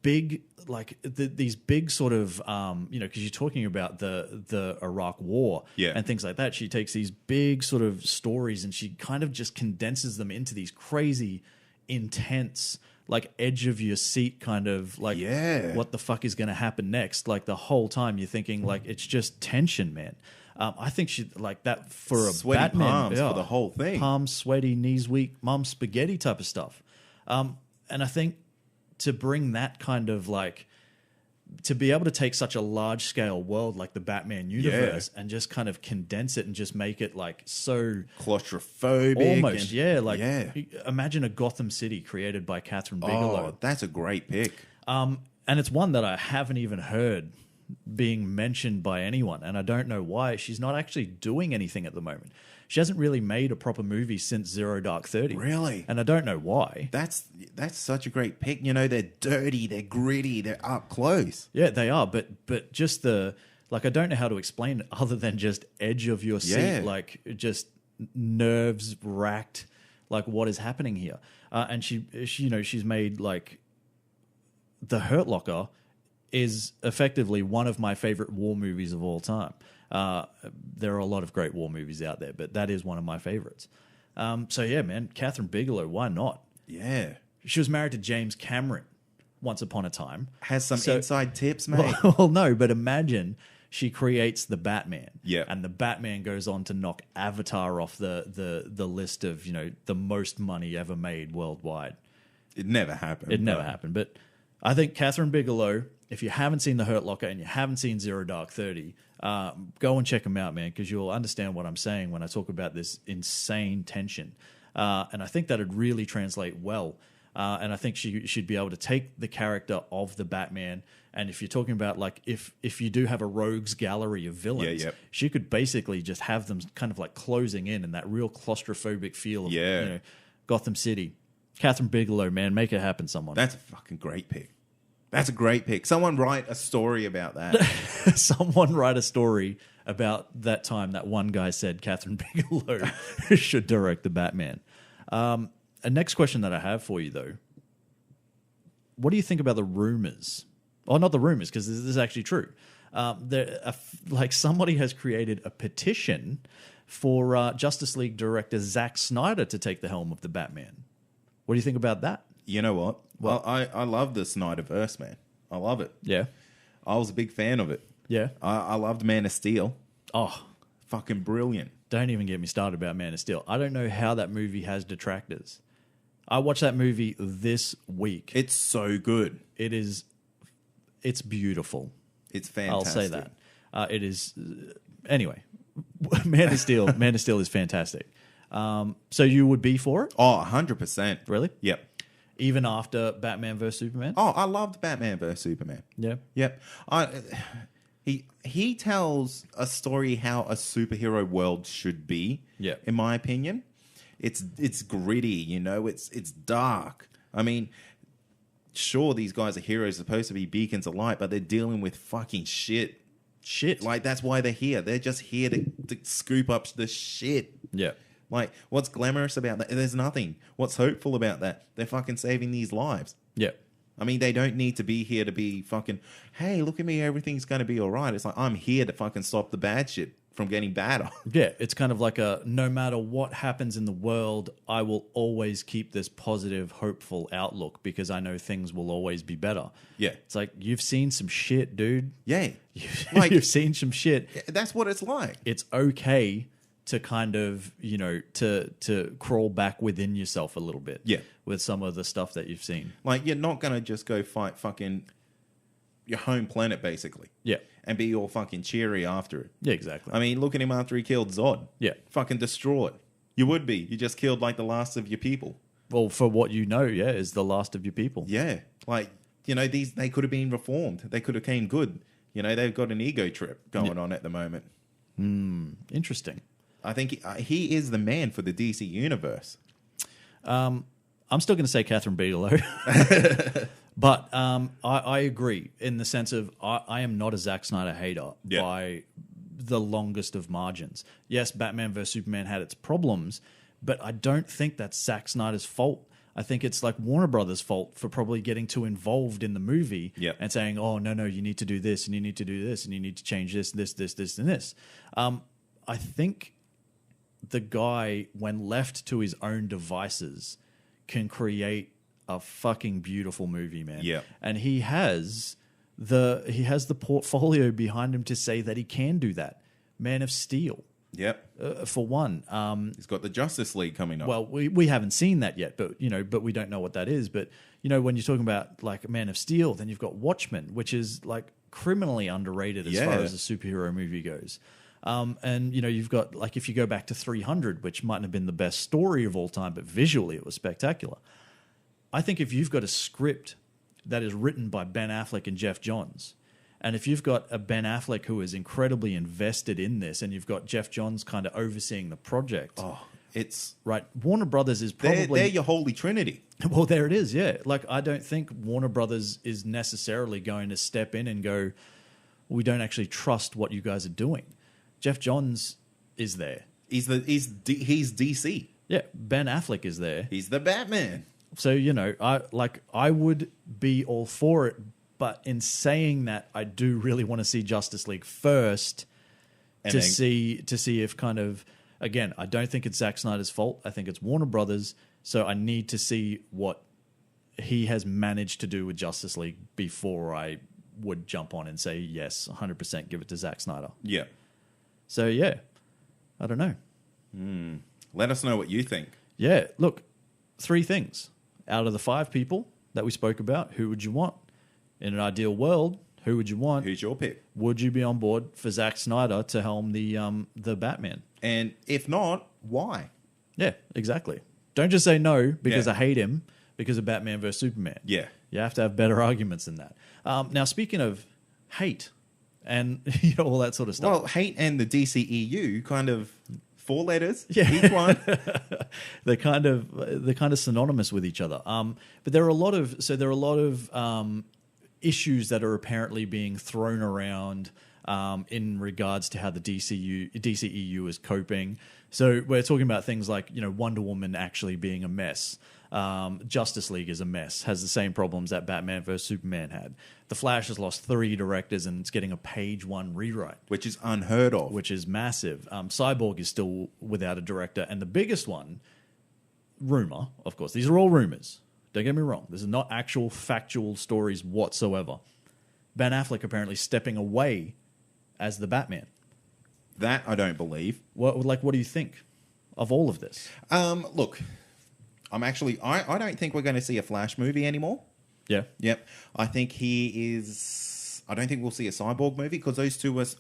big, like these big sort of, because you're talking about the Iraq War Yeah. and things like that. She takes these big sort of stories and she kind of just condenses them into these crazy, intense, like edge of your seat kind of like, Yeah. what the fuck is going to happen next? Like the whole time you're thinking like it's just tension, man. I think she like that for a Sweaty Batman palms for the whole thing. Palms sweaty, knees weak, mom spaghetti type of stuff. And I think to bring that kind of like to be able to take such a large scale world like the Batman universe and just kind of condense it and just make it like so Claustrophobic. almost imagine a Gotham City created by Catherine Bigelow. Oh, that's a great pick. And it's one that I haven't even heard being mentioned by anyone, and I don't know why. She's not actually doing anything at the moment. She hasn't really made a proper movie since Zero Dark 30. Really? And I don't know why. That's such a great pick. You know, they're dirty, they're gritty, they're up close. Yeah, they are, but just the like I don't know how to explain it other than just edge of your seat, Yeah. like just nerves racked, like what is happening here? And she she's made like The Hurt Locker is effectively one of my favorite war movies of all time. There are a lot of great war movies out there, but that is one of my favorites. So yeah, man, Catherine Bigelow, why not? Yeah. She was married to James Cameron once upon a time. Has some inside tips, mate. Well, no, but imagine she creates the Batman. Yeah. And the Batman goes on to knock Avatar off the list of, the most money ever made worldwide. It never happened. It never happened. But I think Catherine Bigelow, if you haven't seen The Hurt Locker and you haven't seen Zero Dark 30, go and check them out, man, because you'll understand what I'm saying when I talk about this insane tension. And I think that would really translate well. And I think she should be able to take the character of the Batman, and if you're talking about like if you do have a rogues gallery of villains, she could basically just have them kind of like closing in that real claustrophobic feel of Gotham City. Catherine Bigelow, man, make it happen, someone. That's a fucking great pick. That's a great pick. Someone write a story about that. Someone write a story about that time that one guy said Catherine Bigelow should direct the Batman. A next question that I have for you, though. What do you think about the rumors? Oh, not the rumors, because this is actually true. Somebody has created a petition for Justice League director Zack Snyder to take the helm of the Batman. What do you think about that? You know what? Well, I love the Snyderverse, man. I love it. Yeah. I was a big fan of it. Yeah. I loved Man of Steel. Oh, fucking brilliant. Don't even get me started about Man of Steel. I don't know how that movie has detractors. I watched that movie this week. It's so good. It's beautiful. It's fantastic. I'll say that. It is. Anyway, Man of Steel is fantastic. So you would be for it? Oh, 100%. Really? Yep. Even after Batman vs Superman? Oh, I loved Batman vs Superman. Yeah. Yep. He tells a story how a superhero world should be. Yeah. In my opinion, it's gritty. It's dark. I mean, sure, these guys are heroes, supposed to be beacons of light, but they're dealing with fucking shit. Like, that's why they're here. They're just here to scoop up the shit. Yeah. Like, what's glamorous about that? There's nothing. What's hopeful about that? They're fucking saving these lives. Yeah. I mean, they don't need to be here to be fucking, hey, look at me, everything's going to be all right. It's like, I'm here to fucking stop the bad shit from getting badder. Yeah, it's kind of like no matter what happens in the world, I will always keep this positive, hopeful outlook because I know things will always be better. Yeah. It's like, you've seen some shit, dude. Yeah. You've seen some shit. That's what it's like. It's okay to kind of, to crawl back within yourself a little bit. Yeah. With some of the stuff that you've seen. Like, you're not going to just go fight fucking your home planet, basically. Yeah. And be all fucking cheery after it. Yeah, exactly. I mean, look at him after he killed Zod. Yeah. Fucking distraught. You would be. You just killed, like, the last of your people. Well, for what you know, yeah, is the last of your people. Yeah. Like, they could have been reformed. They could have came good. They've got an ego trip going on at the moment. Interesting. I think he is the man for the DC universe. I I'm still going to say Catherine Bigelow. But I agree in the sense of I am not a Zack Snyder hater by the longest of margins. Yes, Batman vs. Superman had its problems, but I don't think that's Zack Snyder's fault. I think it's like Warner Brothers' fault for probably getting too involved in the movie and saying, oh, no, you need to do this, and you need to do this, and you need to change this, and this. I think the guy, when left to his own devices, can create a fucking beautiful movie, man. Yeah. And he has the portfolio behind him to say that he can do that. Man of Steel. Yep. For one. He's got the Justice League coming up. Well, we haven't seen that yet, but we don't know what that is. But when you're talking about like Man of Steel, then you've got Watchmen, which is like criminally underrated as far as a superhero movie goes. And you've got, like, if you go back to 300, which mightn't have been the best story of all time, but visually it was spectacular. I think if you've got a script that is written by Ben Affleck and Jeff Johns, and if you've got a Ben Affleck who is incredibly invested in this, and you've got Jeff Johns kind of overseeing the project, it's right. Warner Brothers is probably they're your holy trinity. Well, there it is. Yeah, like I don't think Warner Brothers is necessarily going to step in and go, we don't actually trust what you guys are doing. Jeff Johns is there. He's DC. Yeah, Ben Affleck is there. He's the Batman. So I would be all for it, but in saying that, I do really want to see Justice League first to see if kind of, again, I don't think it's Zack Snyder's fault. I think it's Warner Brothers. So I need to see what he has managed to do with Justice League before I would jump on and say yes, 100% give it to Zack Snyder. Yeah. So yeah, I don't know. Let us know what you think. Yeah, look, 3 things. Out of the 5 people that we spoke about, who would you want? In an ideal world, who would you want? Who's your pick? Would you be on board for Zack Snyder to helm the Batman? And if not, why? Yeah, exactly. Don't just say no because I hate him because of Batman vs. Superman. Yeah. You have to have better arguments than that. Now, speaking of hate and all that sort of stuff. Well, hate and the DCEU kind of 4 letters, yeah. each one. they're kind of synonymous with each other. But there are a lot of issues that are apparently being thrown around in regards to how the DCEU is coping. So we're talking about things like Wonder Woman actually being a mess. Justice League is a mess, has the same problems that Batman vs. Superman had. The Flash has lost 3 directors and it's getting a page 1 rewrite. Which is unheard of. Which is massive. Cyborg is still without a director. And the biggest one, rumor, of course, these are all rumors. Don't get me wrong. This is not actual factual stories whatsoever. Ben Affleck apparently stepping away as the Batman. That I don't believe. What do you think of all of this? Look, I don't think we're going to see a Flash movie anymore. Yeah. Yep. I think I don't think we'll see a Cyborg movie because there was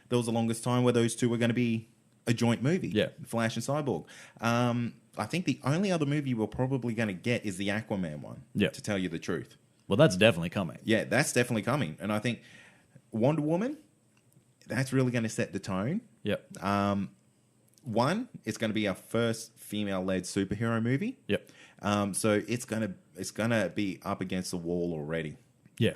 the longest time where those two were going to be a joint movie. Yeah. Flash and Cyborg. I think the only other movie we're probably going to get is the Aquaman one. Yeah. To tell you the truth. Well, that's definitely coming. Yeah, that's definitely coming. And I think Wonder Woman, that's really going to set the tone. Yep. One, it's going to be our first female-led superhero movie. Yep. So it's gonna be up against the wall already. Yeah.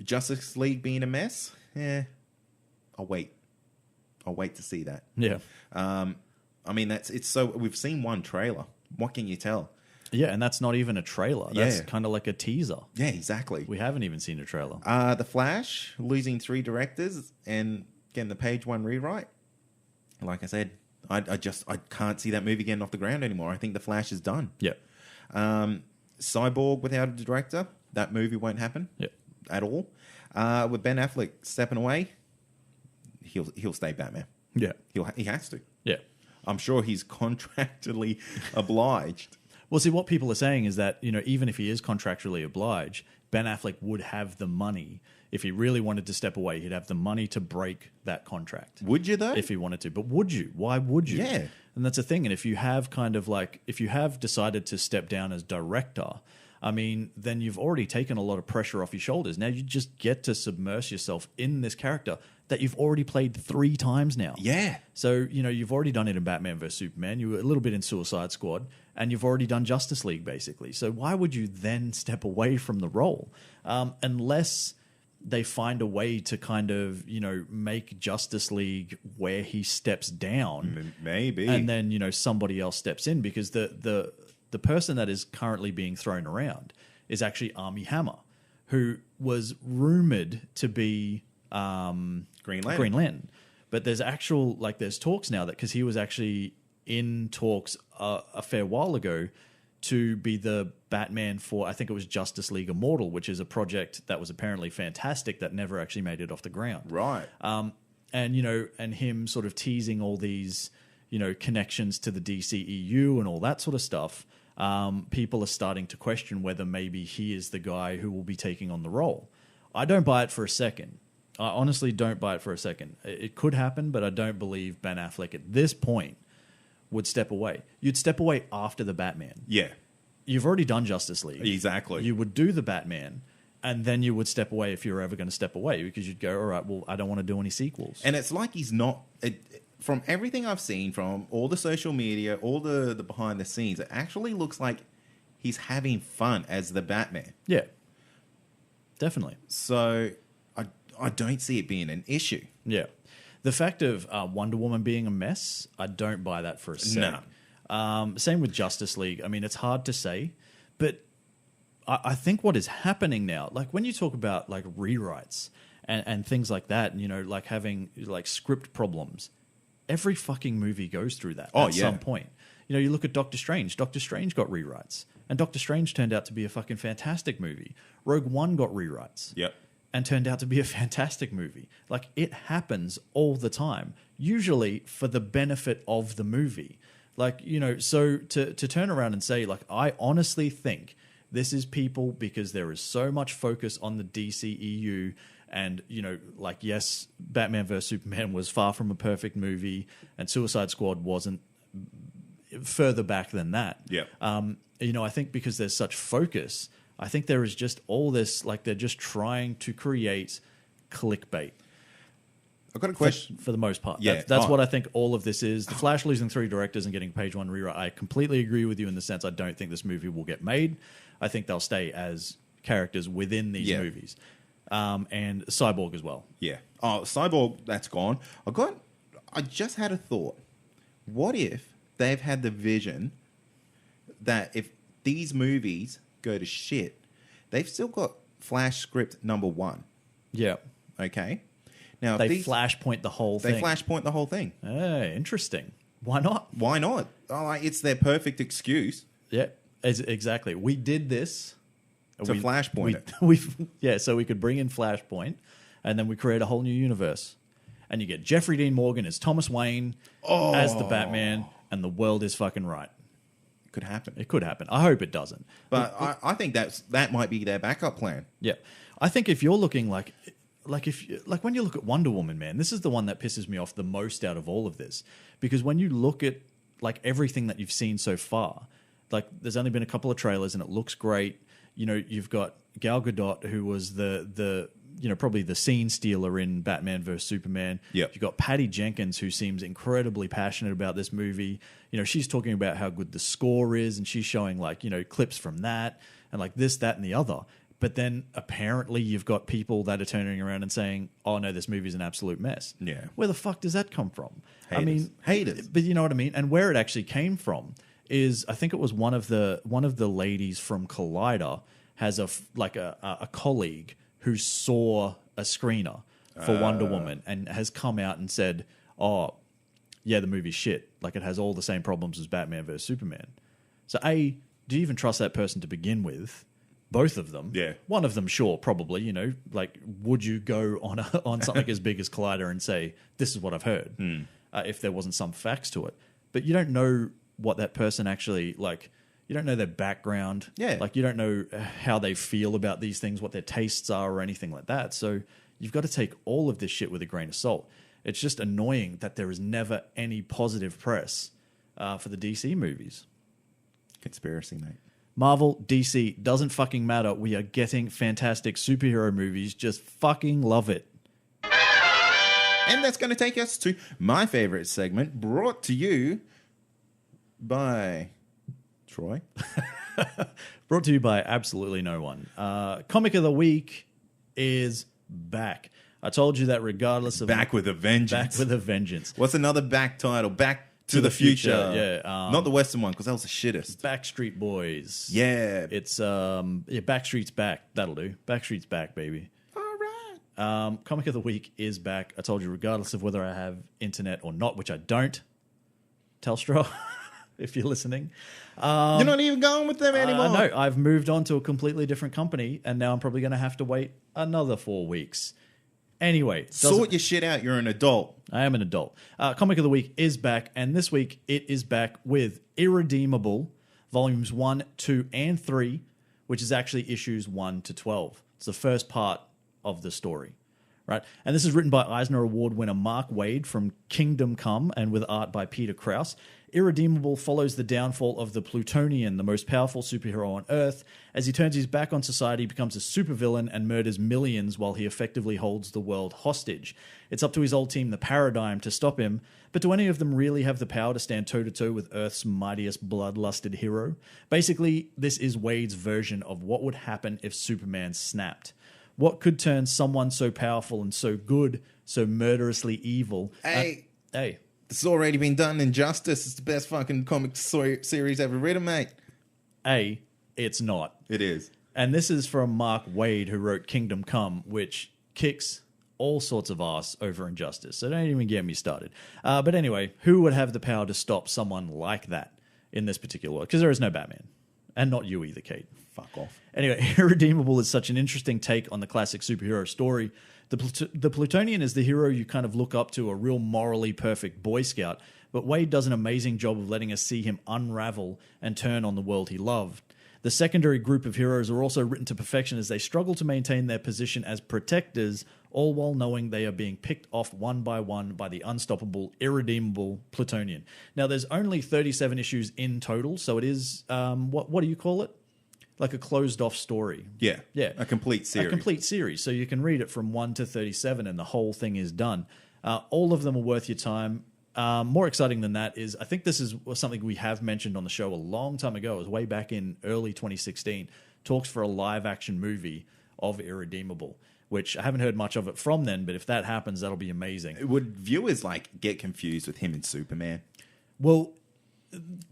Justice League being a mess. I'll wait to see that. Yeah. I mean we've seen one trailer. What can you tell? Yeah, and that's not even a trailer. That's kind of like a teaser. Yeah, exactly. We haven't even seen a trailer. The Flash losing 3 directors and getting the page 1 rewrite. Like I said, I can't see that movie getting off the ground anymore. I think the Flash is done. Yeah. Cyborg without a director, that movie won't happen. Yeah. At all. With Ben Affleck stepping away, he'll stay Batman. Yeah. He has to. Yeah. I'm sure he's contractually obliged. Well, see, what people are saying is that, even if he is contractually obliged, Ben Affleck would have the money. If he really wanted to step away, he'd have the money to break that contract. Would you, though? If he wanted to. But would you? Why would you? Yeah. And that's the thing. And if you have decided to step down as director, I mean, then you've already taken a lot of pressure off your shoulders. Now you just get to submerge yourself in this character that you've already played 3 times now. Yeah. So, you've already done it in Batman vs. Superman. You were a little bit in Suicide Squad, and you've already done Justice League, basically. So why would you then step away from the role? Unless they find a way to kind of, make Justice League where he steps down. Maybe. And then, somebody else steps in, because the person that is currently being thrown around is actually Armie Hammer, who was rumored to be Green Lantern. Green Lantern. But there's there's talks now that, because he was actually in talks a fair while ago to be the Batman for, I think it was Justice League Immortal, which is a project that was apparently fantastic that never actually made it off the ground. Right. And him sort of teasing all these, connections to the DCEU and all that sort of stuff. People are starting to question whether maybe he is the guy who will be taking on the role. I don't buy it for a second. I honestly don't buy it for a second. It could happen, but I don't believe Ben Affleck at this point would step away. You'd step away after the Batman. Yeah. You've already done Justice League. Exactly. You would do the Batman, and then you would step away if you're ever going to step away, because you'd go, all right, well, I don't want to do any sequels. And it's like he's not... from everything I've seen, from all the social media, all the behind the scenes, it actually looks like he's having fun as the Batman. Yeah. Definitely. So I don't see it being an issue. Yeah. The fact of Wonder Woman being a mess, I don't buy that for a second. No. Same with Justice League. I mean, it's hard to say, but I think what is happening now, like when you talk about like rewrites and things like that, and, like having like script problems, every fucking movie goes through that at some point. You look at Doctor Strange. Doctor Strange got rewrites, and Doctor Strange turned out to be a fucking fantastic movie. Rogue One got rewrites. Yep. And turned out to be a fantastic movie. Like, it happens all the time, usually for the benefit of the movie. Like, so to turn around and say, like, I honestly think this is people because there is so much focus on the DCEU, and, like, yes, Batman vs. Superman was far from a perfect movie, and Suicide Squad wasn't further back than that. Yeah. I think because there's such focus, I think there is just all this, like, they're just trying to create clickbait. I've got a question. For the most part. Yeah. That's what I think all of this is. The Flash losing 3 directors and getting page 1 rewrite. I completely agree with you in the sense I don't think this movie will get made. I think they'll stay as characters within these movies. And Cyborg as well. Yeah. Oh, Cyborg, that's gone. I just had a thought. What if they've had the vision that if these movies go to shit, they've still got Flash script number 1. Yeah. Okay. Now they flashpoint the whole thing. They flashpoint the whole thing. Interesting. Why not? Why not? It's their perfect excuse. Yeah. Exactly. We did this to flashpoint it. So we could bring in Flashpoint, and then we create a whole new universe. And you get Jeffrey Dean Morgan as Thomas Wayne as the Batman, and the world is fucking right. Could happen. It could happen. I hope it doesn't. But I think that might be their backup plan. Yeah. I think if you're looking like when you look at Wonder Woman, man, this is the one that pisses me off the most out of all of this. Because when you look at like everything that you've seen so far, like there's only been a couple of trailers and it looks great. You've got Gal Gadot, who was the probably the scene stealer in Batman vs. Superman. Yep. You've got Patty Jenkins, who seems incredibly passionate about this movie. She's talking about how good the score is, and she's showing like, clips from that and like this, that, and the other. But then apparently you've got people that are turning around and saying, oh no, this movie's an absolute mess. Yeah. Where the fuck does that come from? Haters. I mean, haters. But you know what I mean? And where it actually came from is, I think it was one of the ladies from Collider has a colleague who saw a screener for Wonder Woman and has come out and said, oh, yeah, the movie's shit. Like, it has all the same problems as Batman vs. Superman. So, A, do you even trust that person to begin with? Both of them. Yeah. One of them, sure, probably, like, would you go on something as big as Collider and say, this is what I've heard, if there wasn't some facts to it? But you don't know what that person actually, like, you don't know their background. Yeah. Like, you don't know how they feel about these things, what their tastes are or anything like that. So you've got to take all of this shit with a grain of salt. It's just annoying that there is never any positive press for the DC movies. Conspiracy, mate. Marvel, DC, doesn't fucking matter. We are getting fantastic superhero movies. Just fucking love it. And that's going to take us to my favorite segment, brought to you by Troy. Brought to you by absolutely no one. Comic of the Week is back. I told you that regardless of... Back with a vengeance. Back with a vengeance. What's another back title? Back to the future. Yeah. Not the Western one, because that was the shittest. Backstreet Boys. Yeah. It's, Backstreet's back. That'll do. Backstreet's back, baby. All right. Comic of the Week is back. I told you, regardless of whether I have internet or not, which I don't. Telstra, if you're listening. You're not even going with them anymore. No, I've moved on to a completely different company, and now I'm probably going to have to wait another 4 weeks. Anyway. Sort your shit out. You're an adult. I am an adult. Comic of the Week is back, and this week it is back with Irredeemable, Volumes 1, 2, and 3, which is actually issues 1 to 12. It's the first part of the story, right? And this is written by Eisner Award winner Mark Waid from Kingdom Come and with art by Peter Krause. Irredeemable follows the downfall of the Plutonian, the most powerful superhero on Earth. As he turns his back on society, he becomes a supervillain and murders millions while he effectively holds the world hostage. It's up to his old team, the Paradigm, to stop him, but do any of them really have the power to stand toe-to-toe with Earth's mightiest bloodlusted hero? Basically, this is Wade's version of what would happen if Superman snapped. What could turn someone so powerful and so good, so murderously evil? Hey. Hey. This has already been done in Justice. It's the best fucking comic series ever written, mate. It's not. It is. And this is from Mark Waid, who wrote Kingdom Come, which kicks all sorts of ass over Injustice. So don't even get me started. But anyway, who would have the power to stop someone like that in this particular world? Because there is no Batman. And not you either, Kate. Fuck off. Anyway, Irredeemable is such an interesting take on the classic superhero story. The Plutonian is the hero you kind of look up to, a real morally perfect Boy Scout, but Wade does an amazing job of letting us see him unravel and turn on the world he loved. The secondary group of heroes are also written to perfection as they struggle to maintain their position as protectors, all while knowing they are being picked off one by one by the unstoppable, irredeemable Plutonian. Now, there's only 37 issues in total, so it is, what do you call it? Like a closed-off story. Yeah. Yeah. A complete series. A complete series. So you can read it from 1 to 37 and the whole thing is done. All of them are worth your time. More exciting than that is, I think this is something we have mentioned on the show a long time ago. It was way back in early 2016. Talks for a live-action movie of Irredeemable, which I haven't heard much of it from then, but if that happens, that'll be amazing. Would viewers get confused with him and Superman? Well...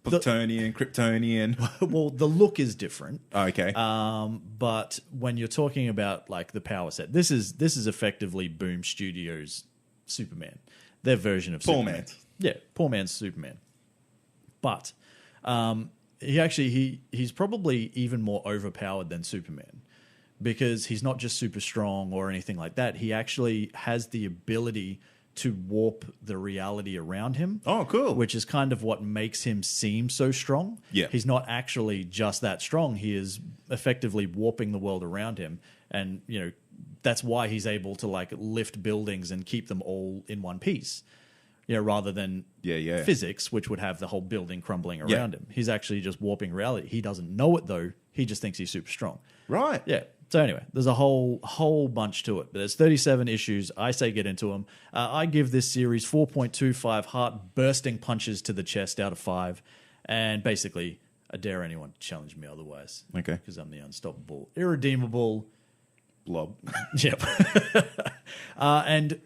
Plutonian, Kryptonian. Well, the look is different. Okay. But when you're talking about the power set, this is effectively Boom Studios Superman, their version of Superman. Poor man. Yeah, poor man's Superman. But he's probably even more overpowered than Superman because he's not just super strong or anything like that. He actually has the ability to warp the reality around him. Oh, cool. Which is kind of what makes him seem so strong. Yeah. He's not actually just that strong. He is effectively warping the world around him. And, that's why he's able to lift buildings and keep them all in one piece. Rather than physics, which would have the whole building crumbling around him. He's actually just warping reality. He doesn't know it, though. He just thinks he's super strong. Right. Yeah. So anyway, there's a whole bunch to it. But there's 37 issues. I say get into them. I give this series 4.25 heart-bursting punches to the chest out of 5. And basically, I dare anyone to challenge me otherwise. Okay. Because I'm the unstoppable, irredeemable... blob. Yep. And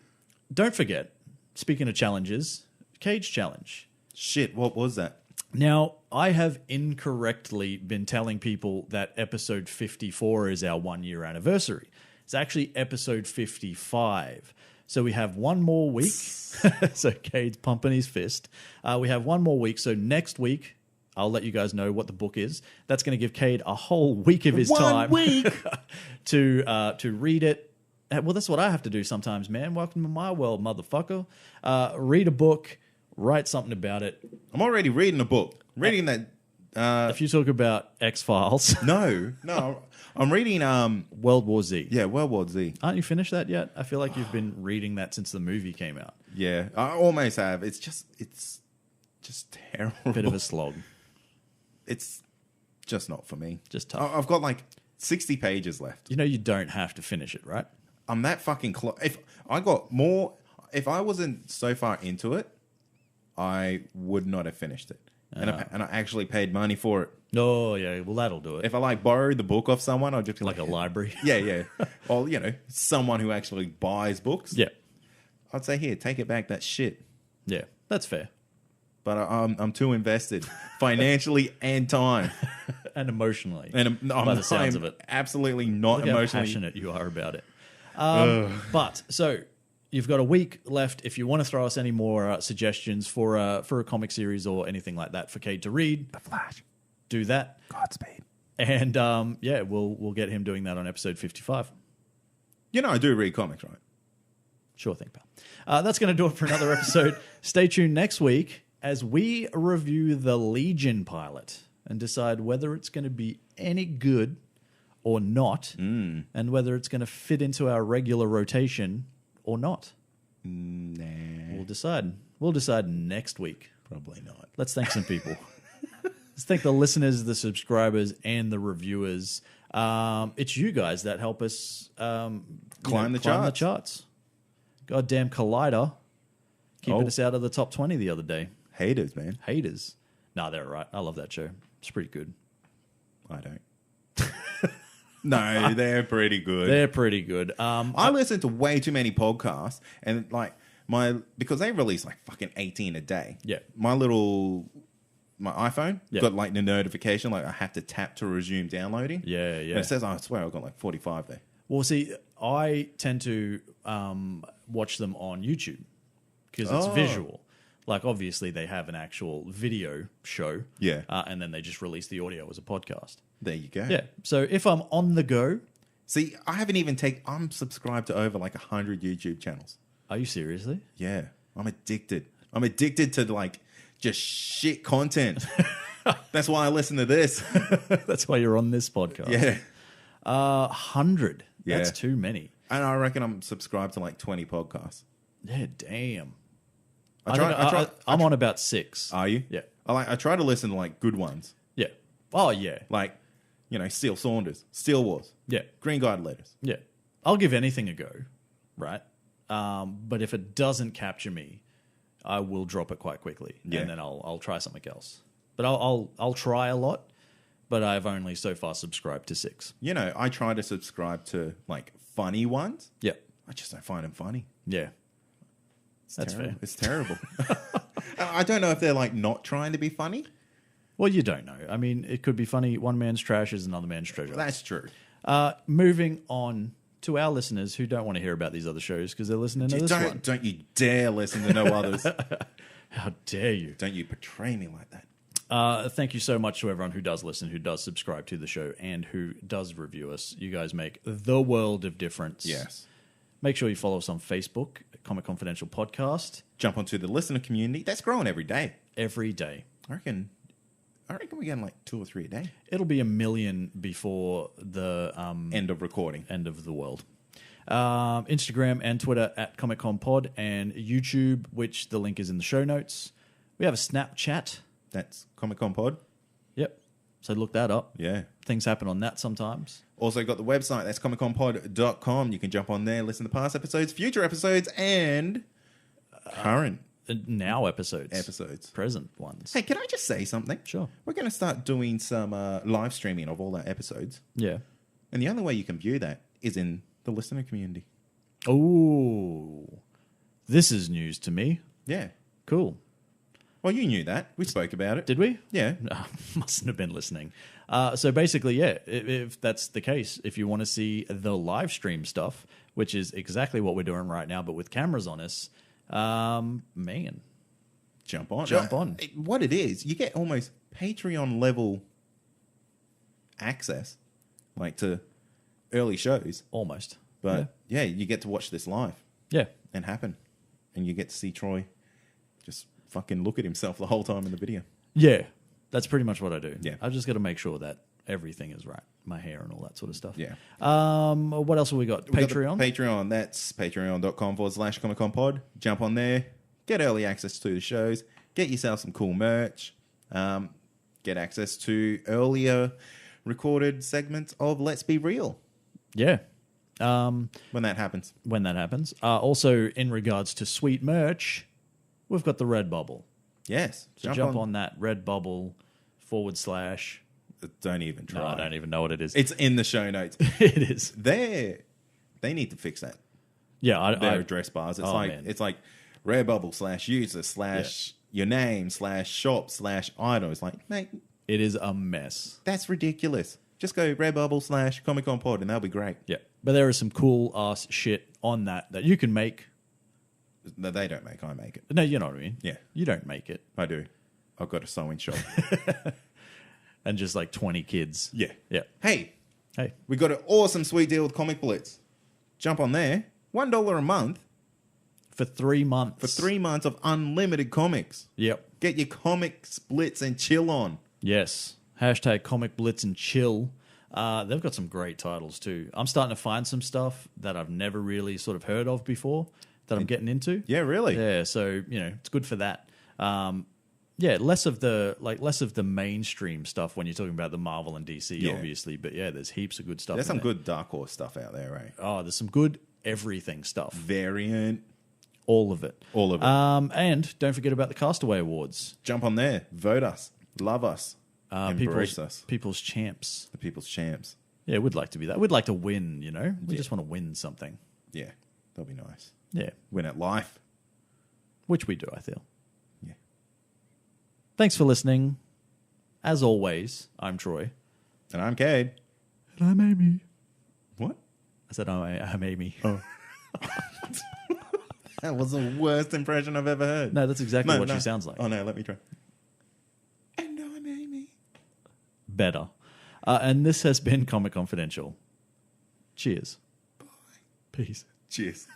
don't forget, speaking of challenges, Cage Challenge. Shit, what was that? Now, I have incorrectly been telling people that episode 54 is our 1-year anniversary. It's actually episode 55. So we have one more week. So Cade's pumping his fist. We have one more week. So next week, I'll let you guys know what the book is. That's going to give Cade a whole week of his time. 1 week? to read it. Well, that's what I have to do sometimes, man. Welcome to my world, motherfucker. Read a book. Write something about it. I'm already reading a book. Reading that. If you talk about X-Files. No. I'm reading. World War Z. Yeah, World War Z. Aren't you finished that yet? I feel like you've been reading that since the movie came out. Yeah, I almost have. It's just terrible. Bit of a slog. It's just not for me. Just tough. I've got like 60 pages left. You know you don't have to finish it, right? I'm that fucking close. If I wasn't so far into it, I would not have finished it. And I actually paid money for it. Oh, yeah. Well, that'll do it. If I like borrowed the book off someone, I'd just be like a library. Yeah. Or, someone who actually buys books. Yeah. I'd say, here, take it back. That's shit. Yeah, that's fair. But I'm too invested financially and time. And emotionally. And by the sounds of it. Absolutely not Look emotionally. how passionate you are about it. But, so, you've got a week left. If you want to throw us any more suggestions for a comic series or anything like that for Cade to read. The Flash. Do that. Godspeed. And, we'll get him doing that on episode 55. I do read comics, right? Sure thing, pal. That's going to do it for another episode. Stay tuned next week as we review the Legion pilot and decide whether it's going to be any good or not, and whether it's going to fit into our regular rotation or not. Nah. We'll decide. We'll decide next week. Probably not. Let's thank some people. Let's thank the listeners, the subscribers, and the reviewers. It's you guys that help us climb the charts. Goddamn Collider keeping us out of the top 20 the other day. Haters, man. Haters. Nah, they're all right. I love that show. It's pretty good. I don't. No, they're pretty good. They're pretty good. I listen to way too many podcasts, and because they release like fucking 18 a day. Yeah. My iPhone got like the notification, like I have to tap to resume downloading. Yeah. And it says, I swear I've got like 45 there. Well, see, I tend to watch them on YouTube because it's visual. Like, obviously, they have an actual video show. Yeah. And then they just release the audio as a podcast. There you go. Yeah. So if I'm on the go. See, I haven't even I'm subscribed to over like 100 YouTube channels. Are you seriously? Yeah. I'm addicted. I'm addicted to like just shit content. That's why I listen to this. That's why you're on this podcast. Yeah. 100. Yeah. That's too many. And I reckon I'm subscribed to like 20 podcasts. Yeah, damn. I'm on about 6. Are you? Yeah. I try to listen to like good ones. Yeah. Oh, yeah. Like, Steel Saunders, Steel Wars. Yeah. Green Guide Letters. Yeah. I'll give anything a go, right? But if it doesn't capture me, I will drop it quite quickly. Yeah. And then I'll try something else. But I'll try a lot, but I've only so far subscribed to 6. I try to subscribe to like funny ones. Yeah. I just don't find them funny. Yeah. That's fair. It's terrible. I don't know if they're like not trying to be funny. Well, you don't know. I mean, it could be funny. One man's trash is another man's treasure. That's true. Moving on to our listeners who don't want to hear about these other shows because they're listening to this one. Don't you dare listen to no others. How dare you? Don't you betray me like that. Thank you so much to everyone who does listen, who does subscribe to the show, and who does review us. You guys make the world of difference. Yes. Make sure you follow us on Facebook, Comic Confidential Podcast. Jump onto the listener community. That's growing every day. Every day. I reckon we're getting like 2 or 3 a day. It'll be 1 million before the end of recording. End of the world. Instagram and Twitter at Comic Con Pod, and YouTube, which the link is in the show notes. We have a Snapchat. That's Comic Con Pod. Yep. So look that up. Yeah. Things happen on that sometimes. Also got the website. That's comicconpod.com. You can jump on there, listen to past episodes, future episodes, and current now episodes. Present ones. Hey, can I just say something? Sure. We're going to start doing some live streaming of all our episodes. Yeah. And the only way you can view that is in the listener community. Oh. This is news to me. Yeah. Cool. Well, you knew that. We spoke about it. Did we? Yeah. Mustn't have been listening. So basically, yeah, if that's the case, if you want to see the live stream stuff, which is exactly what we're doing right now, but with cameras on us, man. Jump on. What it is, you get almost Patreon level access, like to early shows. Almost. But yeah, you get to watch this live. Yeah. And happen. And you get to see Troy just fucking look at himself the whole time in the video. Yeah. That's pretty much what I do. Yeah. I've just got to make sure that everything is right. My hair and all that sort of stuff. Yeah. What else have we got? Patreon? Patreon. That's patreon.com/ComicConPod. Jump on there. Get early access to the shows. Get yourself some cool merch. Get get access to earlier recorded segments of Let's Be Real Yeah. when that happens. When that happens. Also, in regards to sweet merch, we've got the Redbubble. Yes. So jump on that Redbubble / Don't even try. No, I don't even know what it is. It's in the show notes. It is. They need to fix that. Yeah, Their address bars. It's like Redbubble / user / your name / shop / item. It's like, mate, it is a mess. that's ridiculous. Just go Redbubble / Comic Con Pod and that'll be great. Yeah, but there is some cool ass shit on that you can make. No, they don't make. I make it. No, you know what I mean. Yeah. You don't make it. I do. I've got a sewing shop. And just like 20 kids. Yeah. Yeah. Hey, Hey. we got an awesome sweet deal with Comic Blitz. Jump on there. $1 a month For 3 months. for 3 months of unlimited comics. Yep. Get your comic splits and chill on. Yes. # Comic Blitz and Chill. They've got some great titles too. I'm starting to find some stuff that I've never really sort of heard of before that I'm getting into. Yeah, really? Yeah, so it's good for that. Less of the mainstream stuff when you're talking about the Marvel and DC, obviously. But yeah, there's heaps of good stuff. There's some there. good Dark Horse stuff out there, right? Oh, there's some good everything stuff. Variant. All of it. All of it. And don't forget about the Castaway Awards. Jump on there. Vote us. Love us. Embrace us. People's champs. The people's champs. Yeah, we'd like to be that. We'd like to win, We just want to win something. Yeah, that'll be nice. Yeah. Win at life. Which we do, I feel. Yeah. Thanks for listening. As always, I'm Troy. And I'm Cade. And I'm Amy. What? I said I'm Amy. Oh. That was the worst impression I've ever heard. No, that's exactly what she sounds like. Oh, no, let me try. And I'm Amy. Better. And this has been Comic Confidential. Cheers. Bye. Peace. Cheers.